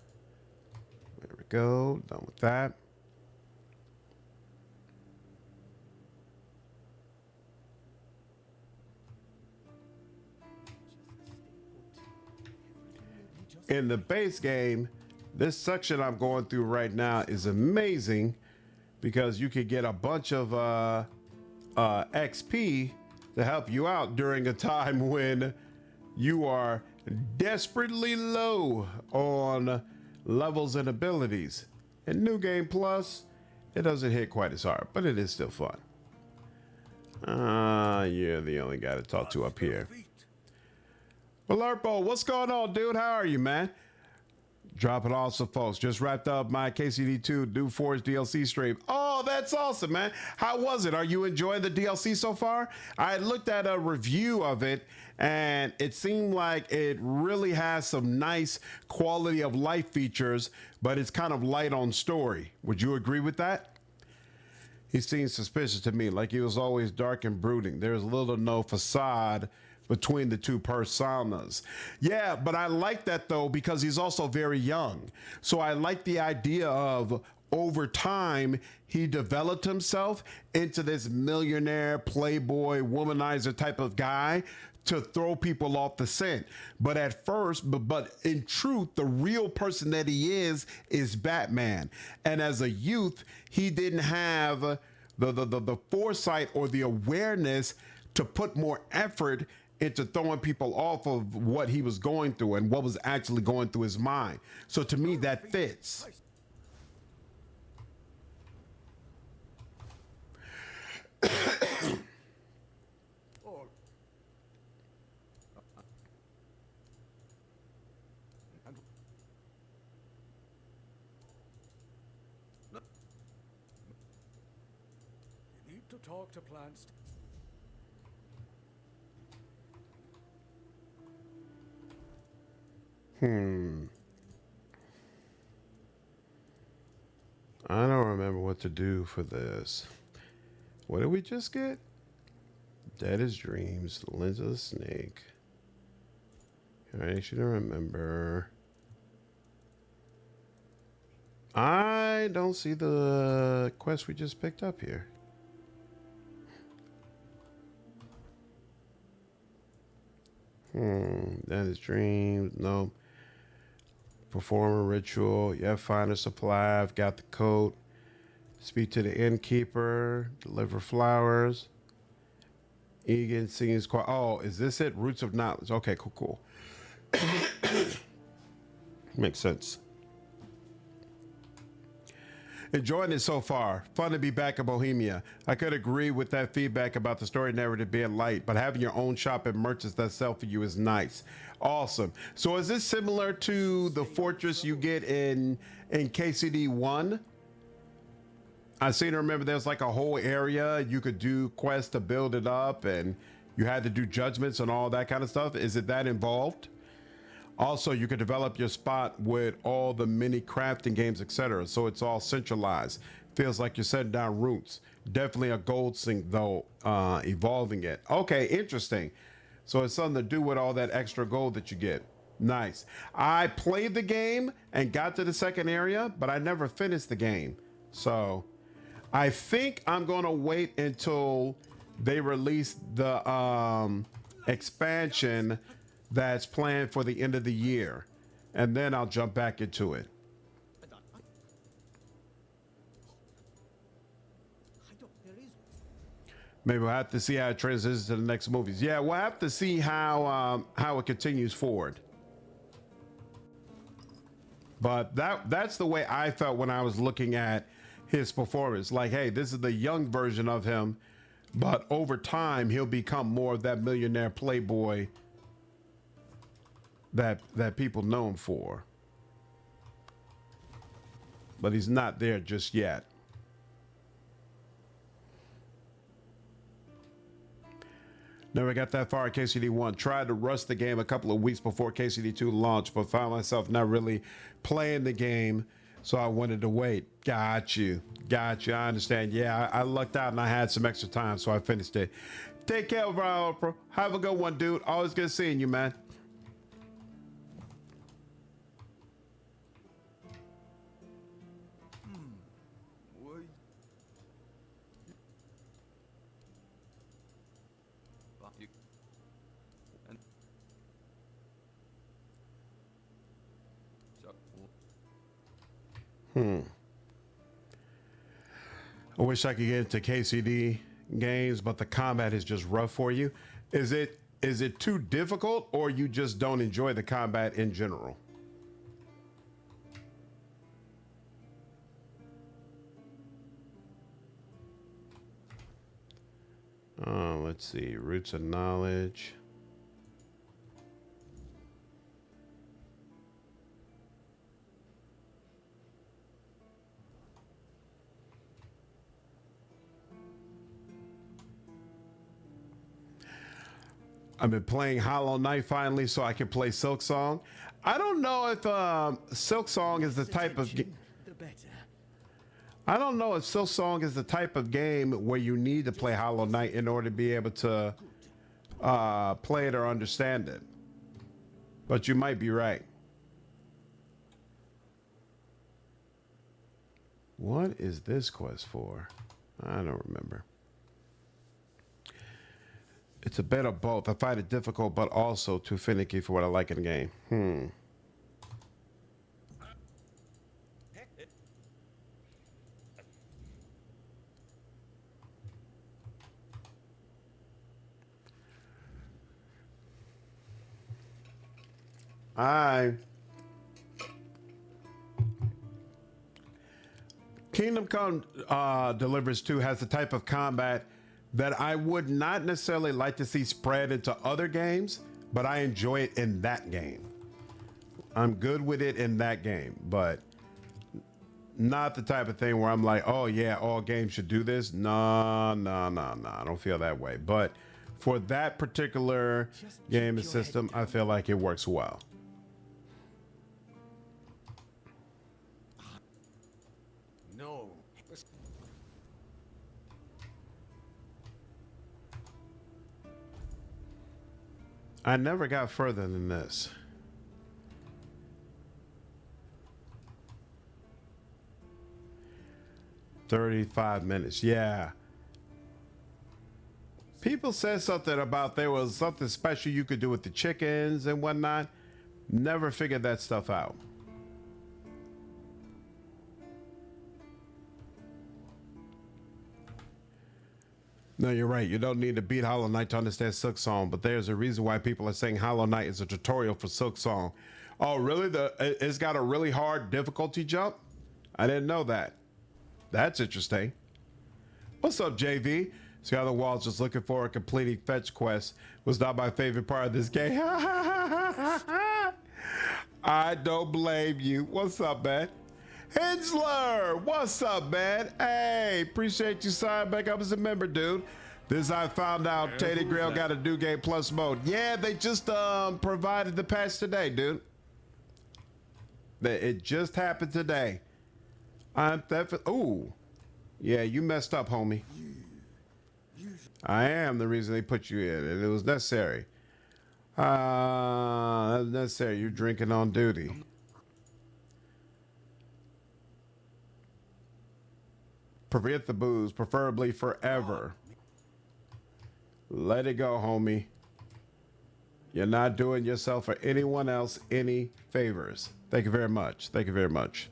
There we go. Done with that. In the base game, this section I'm going through right now is amazing because you can get a bunch of XP to help you out during a time when you are desperately low on levels and abilities. In New Game Plus, it doesn't hit quite as hard, but it is still fun. You're the only guy to talk to up here. Alerpo, what's going on, dude? How are you, man? Drop it also, folks. Just wrapped up my KCD2 New Forge DLC stream. Oh, that's awesome, man. How was it? Are you enjoying the DLC so far? I looked at a review of it, and it seemed like it really has some nice quality of life features, but it's kind of light on story. Would you agree with that? He seems suspicious to me, like he was always dark and brooding. There's little to no facade between the two personas. Yeah, but I like that though, because he's also very young. So I like the idea of over time, he developed himself into this millionaire, playboy, womanizer type of guy to throw people off the scent. But at first, but in truth, the real person that he is Batman. And as a youth, he didn't have the foresight or the awareness to put more effort into throwing people off of what he was going through and what was actually going through his mind. So to me, that fits. You need to talk to plants. I don't remember what to do for this. What did we just get? Dead as Dreams, Lens of the Snake. I should remember. I don't see the quest we just picked up here. Dead as Dreams, no. Perform a ritual. Yeah, find a supply. I've got the coat. Speak to the innkeeper. Deliver flowers. Egan sings. Oh, is this it? Roots of Knowledge. Okay, cool. Makes sense. Enjoying it so far. Fun to be back in Bohemia. I could agree with that feedback about the story narrative being light, but having your own shop and merchants that sell for you is nice. Awesome. So is this similar to the fortress you get in KCD 1? I seem to remember there's like a whole area you could do quests to build it up, and you had to do judgments and all that kind of stuff. Is it that involved? Also, you could develop your spot with all the mini crafting games, etc. So it's all centralized. Feels like you're setting down roots. Definitely a gold sink though, evolving it. Okay, interesting. So it's something to do with all that extra gold that you get. Nice. I played the game and got to the second area, but I never finished the game. So I think I'm going to wait until they release the expansion that's planned for the end of the year, and then I'll jump back into it. Maybe we'll have to see how it transitions to the next movies. Yeah, we'll have to see how it continues forward. But that's the way I felt when I was looking at his performance. Like, hey, this is the young version of him, but over time he'll become more of that millionaire playboy that people know him for. But he's not there just yet. Never got that far at KCD 1. Tried to rush the game a couple of weeks before KCD 2 launched, but found myself not really playing the game, so I wanted to wait. Got you. I understand. Yeah, I lucked out and I had some extra time, so I finished it. Take care, Oprah. Have a good one, dude. Always good seeing you, man. I wish I could get into KCD games, but the combat is just rough for you. Is it too difficult, or you just don't enjoy the combat in general? Let's see. Roots of knowledge. I've been playing Hollow Knight finally, so I can play Silksong. I don't know if Silksong is the type of I don't know if Silksong is the type of game where you need to play Hollow Knight in order to be able to play it or understand it. But you might be right. What is this quest for? I don't remember. It's a bit of both. I find it difficult, but also too finicky for what I like in the game. Kingdom Come Deliverance 2 has the type of combat that I would not necessarily like to see spread into other games, but I enjoy it in that game. I'm good with it in that game, but not the type of thing where I'm like, oh yeah, all games should do this. No. I don't feel that way. But for that particular game and system, I feel like it works well. No. I never got further than this. $35 minutes. Yeah. People said something about there was something special you could do with the chickens and whatnot. Never figured that stuff out. No, you're right. You don't need to beat Hollow Knight to understand Silksong, but there's a reason why people are saying Hollow Knight is a tutorial for Silksong. Oh, really? It's got a really hard difficulty jump? I didn't know that. That's interesting. What's up, JV? Skylar Walls just looking for a completing fetch quest. Was not my favorite part of this game. I don't blame you. What's up, man? Hensler, what's up, man? Hey, appreciate you signing back up as a member, dude. This I found out Tainted Grail got a new game plus mode. Yeah, they just provided the patch today, dude. It just happened today. Ooh. Yeah, you messed up, homie. I am the reason they put you in, and it was necessary. That's necessary. You're drinking on duty. Prevent the booze, preferably forever. Let it go, homie. You're not doing yourself or anyone else any favors. Thank you very much. Thank you very much.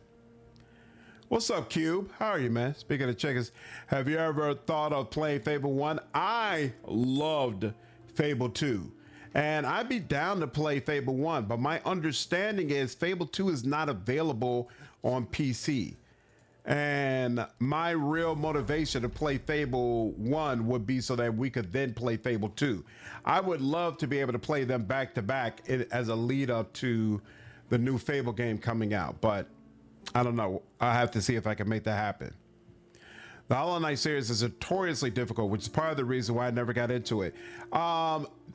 What's up, Cube? How are you, man? Speaking of chickens, have you ever thought of playing Fable 1? I loved Fable 2. And I'd be down to play Fable 1, but my understanding is Fable 2 is not available on PC. And my real motivation to play Fable 1 would be so that we could then play Fable 2. I would love to be able to play them back to back as a lead up to the new Fable game coming out, but I don't know. I have to see if I can make that happen. The Hollow Knight series is notoriously difficult, which is part of the reason why I never got into it.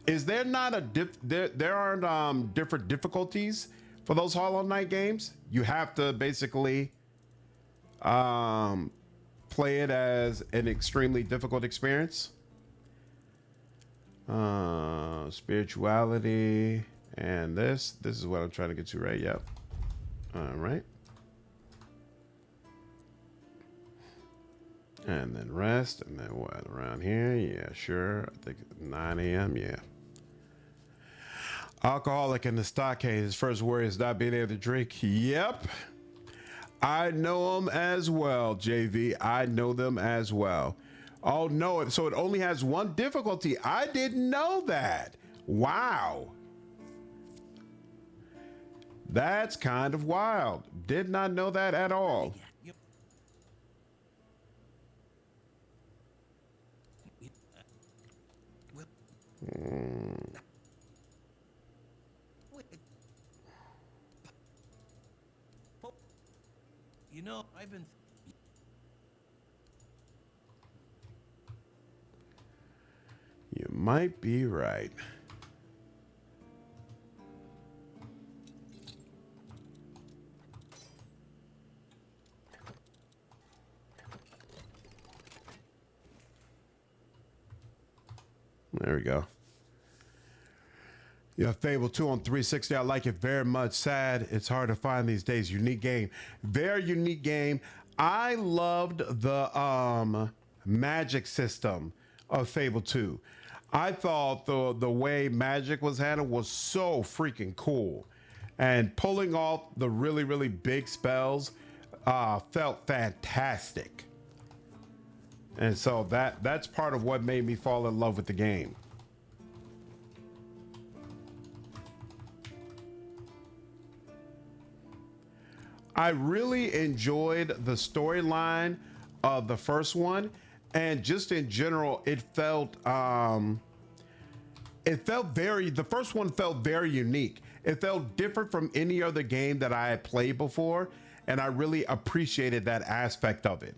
Is there not there aren't different difficulties for those Hollow Knight games? You have to basically play it as an extremely difficult experience. Spirituality and this is what I'm trying to get to, right? Yep. All right. And then rest, and then what, around here? Yeah, sure. I think 9 a.m. Yeah. Alcoholic in the stockade. His first worry is not being able to drink. Yep. I know them as well, JV. I know them as well. Oh, no. So it only has one difficulty. I didn't know that. Wow. That's kind of wild. Did not know that at all. You know, I've been. You might be right. There we go. Yeah, Fable 2 on 360. I like it very much. Sad. It's hard to find these days. Unique game. Very unique game. I loved the magic system of Fable 2. I thought the way magic was handled was so freaking cool. And pulling off the really, really big spells felt fantastic. And so that's part of what made me fall in love with the game. I really enjoyed the storyline of the first one, and just in general, it felt the first one felt very unique. It felt different from any other game that I had played before, and I really appreciated that aspect of it.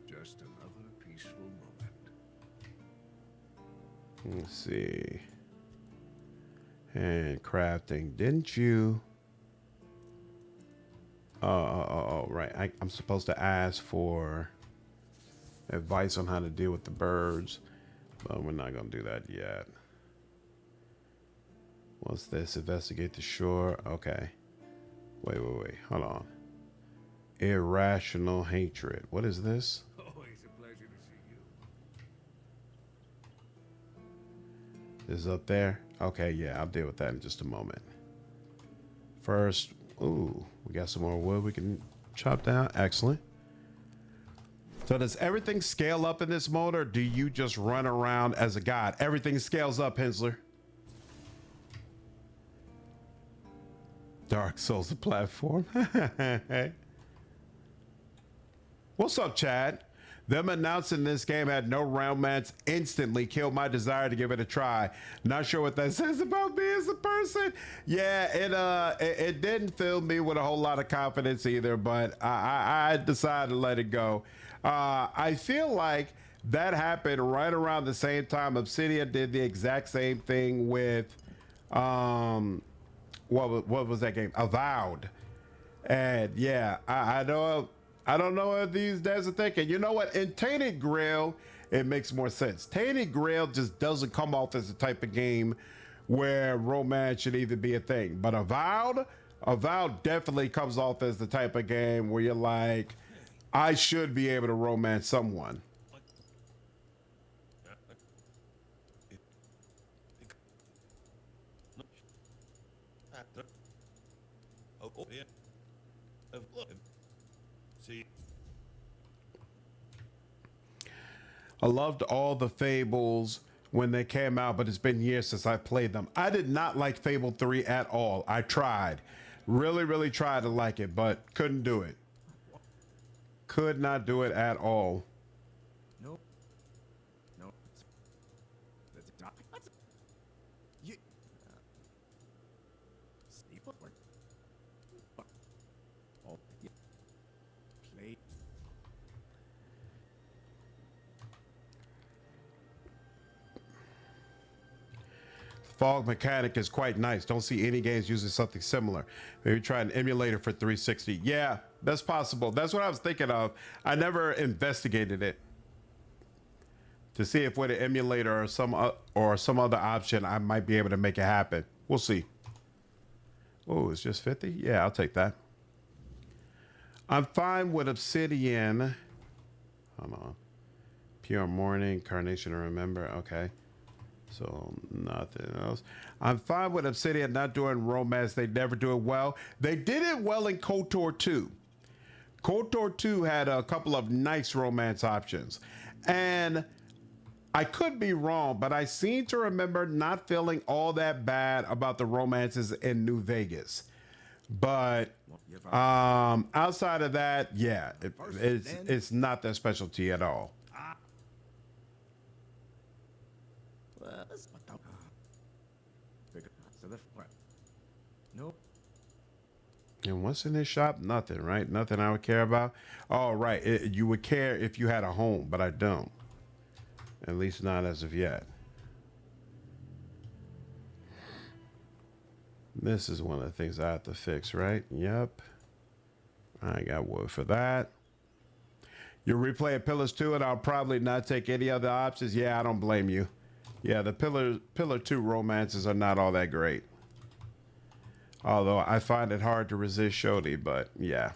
Just another peaceful moment. Let's see. And crafting, didn't you? Right. I'm supposed to ask for advice on how to deal with the birds, but we're not going to do that yet. What's this? Investigate the shore. Okay. Wait. Hold on. Irrational hatred. What is this? Always a pleasure to see you. This is up there. Okay, yeah, I'll deal with that in just a moment. First, ooh, we got some more wood we can chop down. Excellent. So does everything scale up in this mode, or do you just run around as a god? Everything scales up, Hensler. Dark Souls, the platform. What's up, Chad? Them announcing this game had no romance instantly killed my desire to give it a try. Not sure what that says about me as a person. Yeah, it didn't fill me with a whole lot of confidence either, but I decided to let it go. I feel like that happened right around the same time Obsidian did the exact same thing with what was that game? Avowed. And yeah, I don't know what these guys are thinking. You know what? In Tainted Grail, it makes more sense. Tainted Grail just doesn't come off as the type of game where romance should even be a thing. But Avowed definitely comes off as the type of game where you're like, I should be able to romance someone. I loved all the Fables when they came out, but it's been years since I played them. I did not like Fable 3 at all. I tried. Really tried to like it, but couldn't do it. Could not do it at all. No. No. You. Sleep or. Oh, yeah. Play. Fog mechanic is quite nice. Don't see any games using something similar. Maybe try an emulator for 360. Yeah, that's possible. That's what I was thinking of. I never investigated it to see if with an emulator or some other option I might be able to make it happen. We'll see. Oh, it's just 50? Yeah, I'll take that. I'm fine with Obsidian. Hold on. Pure Morning, Carnation to Remember. Okay. So nothing else. I'm fine with Obsidian not doing romance. They never do it well. They did it well in KOTOR 2. KOTOR 2 had a couple of nice romance options. And I could be wrong, but I seem to remember not feeling all that bad about the romances in New Vegas. But outside of that, yeah, it's not their specialty at all. No. And what's in this shop? Nothing, right? Nothing I would care about. Oh, right. You would care if you had a home, but I don't. At least not as of yet. This is one of the things I have to fix, right? Yep. I got wood for that. You'll replay a Pillars 2 and I'll probably not take any other options. Yeah, I don't blame you. Yeah, the Pillar 2 romances are not all that great. Although I find it hard to resist Shodi, but yeah.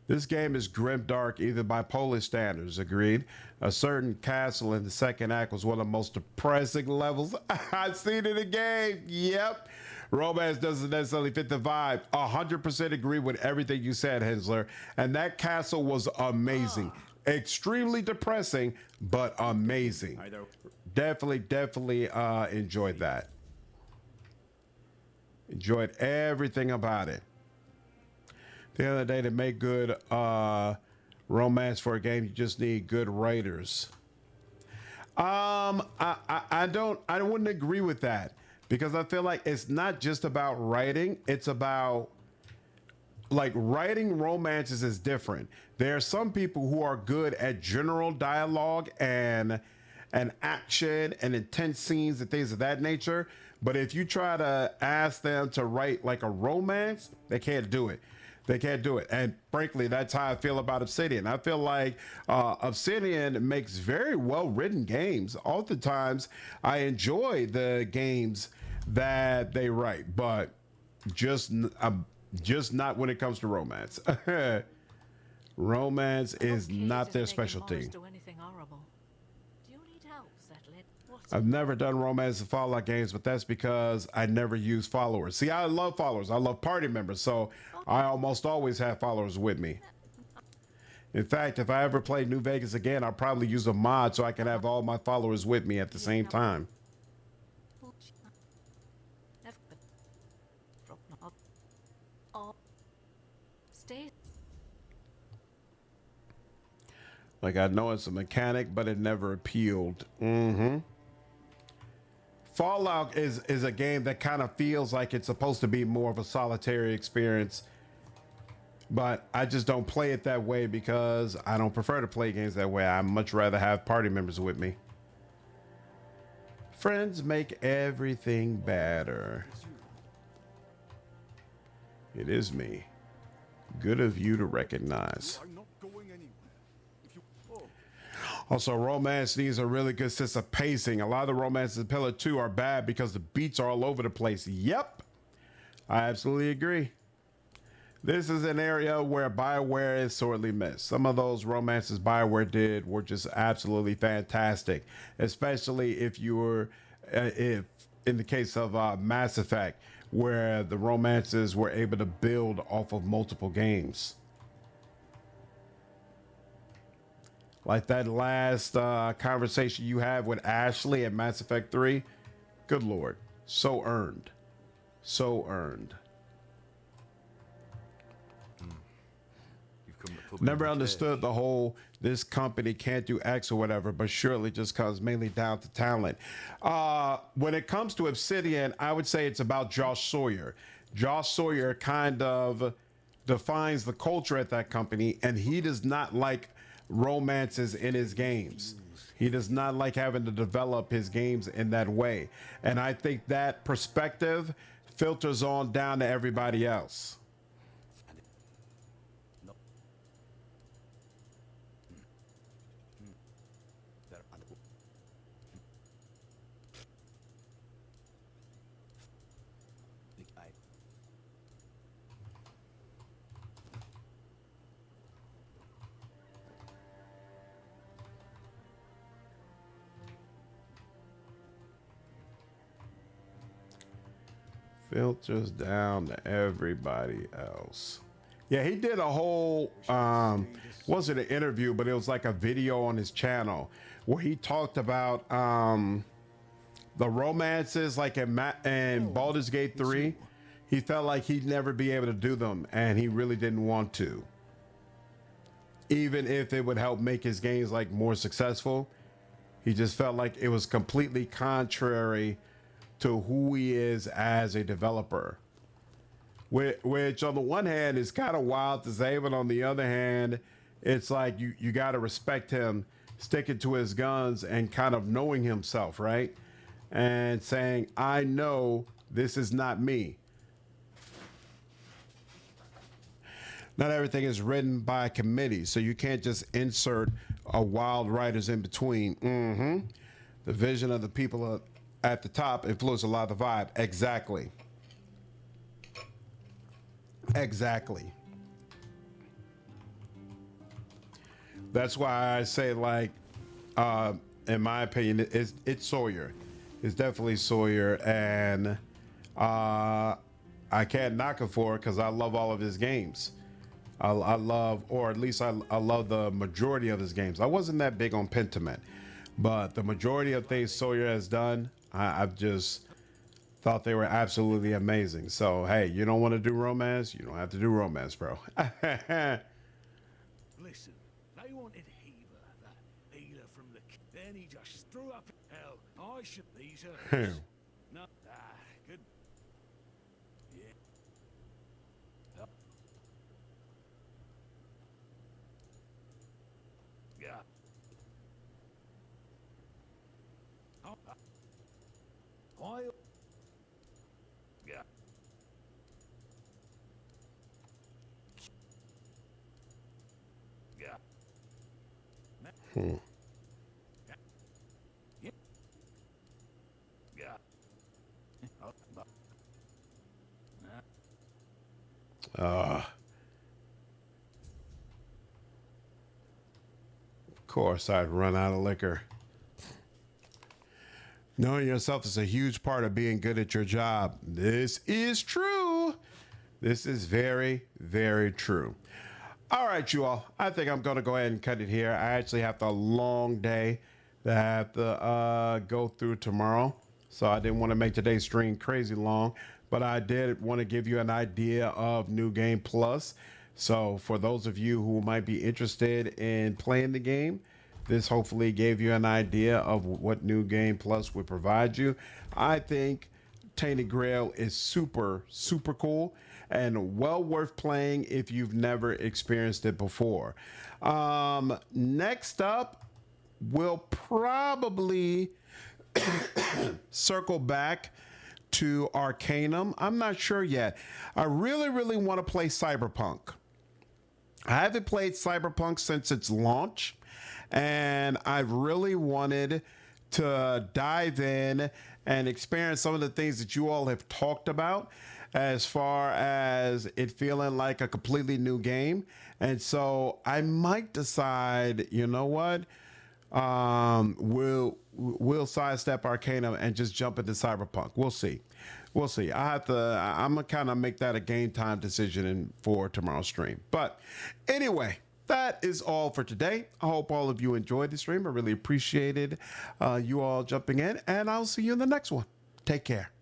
This game is grimdark even by Polish standards, agreed. A certain castle in the second act was one of the most depressing levels I've seen in a game. Yep. Romance doesn't necessarily fit the vibe. 100% agree with everything you said, Hensler. And that castle was amazing. Extremely depressing, but amazing. Definitely enjoyed that. Enjoyed everything about it. The other day, to make good romance for a game, you just need good writers. I wouldn't agree with that because I feel like it's not just about writing. It's about like writing romances is different. There are some people who are good at general dialogue and action and intense scenes and things of that nature. But if you try to ask them to write like a romance, they can't do it. They can't do it. And frankly, that's how I feel about Obsidian. I feel like Obsidian makes very well-written games. Oftentimes, I enjoy the games that they write, but just not when it comes to romance. Romance is not their specialty. I've never done romance and Fallout games, but that's because I never use followers. See, I love followers. I love party members, so I almost always have followers with me. In fact, if I ever play New Vegas again, I'll probably use a mod so I can have all my followers with me at the same time. Like, I know it's a mechanic, but it never appealed. Fallout is a game that kind of feels like it's supposed to be more of a solitary experience, but I just don't play it that way because I don't prefer to play games that way. I much rather have party members with me. Friends make everything better. It is me. Good of you to recognize. Also, romance needs a really good sense of pacing. A lot of the romances in Pillar 2 are bad because the beats are all over the place. Yep, I absolutely agree. This is an area where BioWare is sorely missed. Some of those romances BioWare did were just absolutely fantastic, especially if you were, if in the case of Mass Effect, where the romances were able to build off of multiple games. Like that last conversation you had with Ashley at Mass Effect 3. Good Lord. So earned. So earned. Never understood the whole this company can't do X or whatever, but surely just comes mainly down to talent. When it comes to Obsidian, I would say it's about Josh Sawyer. Josh Sawyer kind of defines the culture at that company, and he does not like romances in his games. He does not like having to develop his games in that way. And I think that perspective filters on down to everybody else. Filters down to everybody else. Yeah, he did a whole, wasn't an interview, but it was like a video on his channel where he talked about the romances, like in Baldur's Gate 3. He felt like he'd never be able to do them, and he really didn't want to. Even if it would help make his games like more successful, he just felt like it was completely contrary to who he is as a developer, which on the one hand is kind of wild to say, but on the other hand, it's like you got to respect him sticking to his guns and kind of knowing himself, right? And saying, I know this is not me. Not everything is written by a committee, so you can't just insert a wild writers in between. The vision of the people at the top influence a lot of the vibe. Exactly. Exactly. That's why I say, like, in my opinion, it's Sawyer. It's definitely Sawyer, and I can't knock him for it because I love all of his games. I love, or at least I love the majority of his games. I wasn't that big on Pentiment, but the majority of things Sawyer has done, I've just thought they were absolutely amazing. So, hey, you don't want to do romance? You don't have to do romance, bro. Listen, they wanted Heaver, that healer from the... Then he just threw up hell. I should... These are... No. Good. Yeah. Yeah. Why? Yeah. Yeah. Yeah. Yeah. Of course, I'd run out of liquor. Knowing yourself is a huge part of being good at your job. This is true. This is very, very true. All right, you all. I think I'm going to go ahead and cut it here. I actually have a long day that I have to go through tomorrow. So I didn't want to make today's stream crazy long, but I did want to give you an idea of New Game Plus. So for those of you who might be interested in playing the game, this hopefully gave you an idea of what New Game Plus would provide you. I think Tainted Grail is super, super cool and well worth playing if you've never experienced it before. Next up, we'll probably circle back to Arcanum. I'm not sure yet. I really, really want to play Cyberpunk. I haven't played Cyberpunk since its launch, and I really wanted to dive in and experience some of the things that you all have talked about as far as it feeling like a completely new game. And so I might decide, you know what, we'll sidestep Arcanum and just jump into Cyberpunk. We'll see. We'll see. I'm gonna kind of make that a game time decision for tomorrow's stream. But anyway, that is all for today. I hope all of you enjoyed the stream. I really appreciated you all jumping in, and I'll see you in the next one. Take care.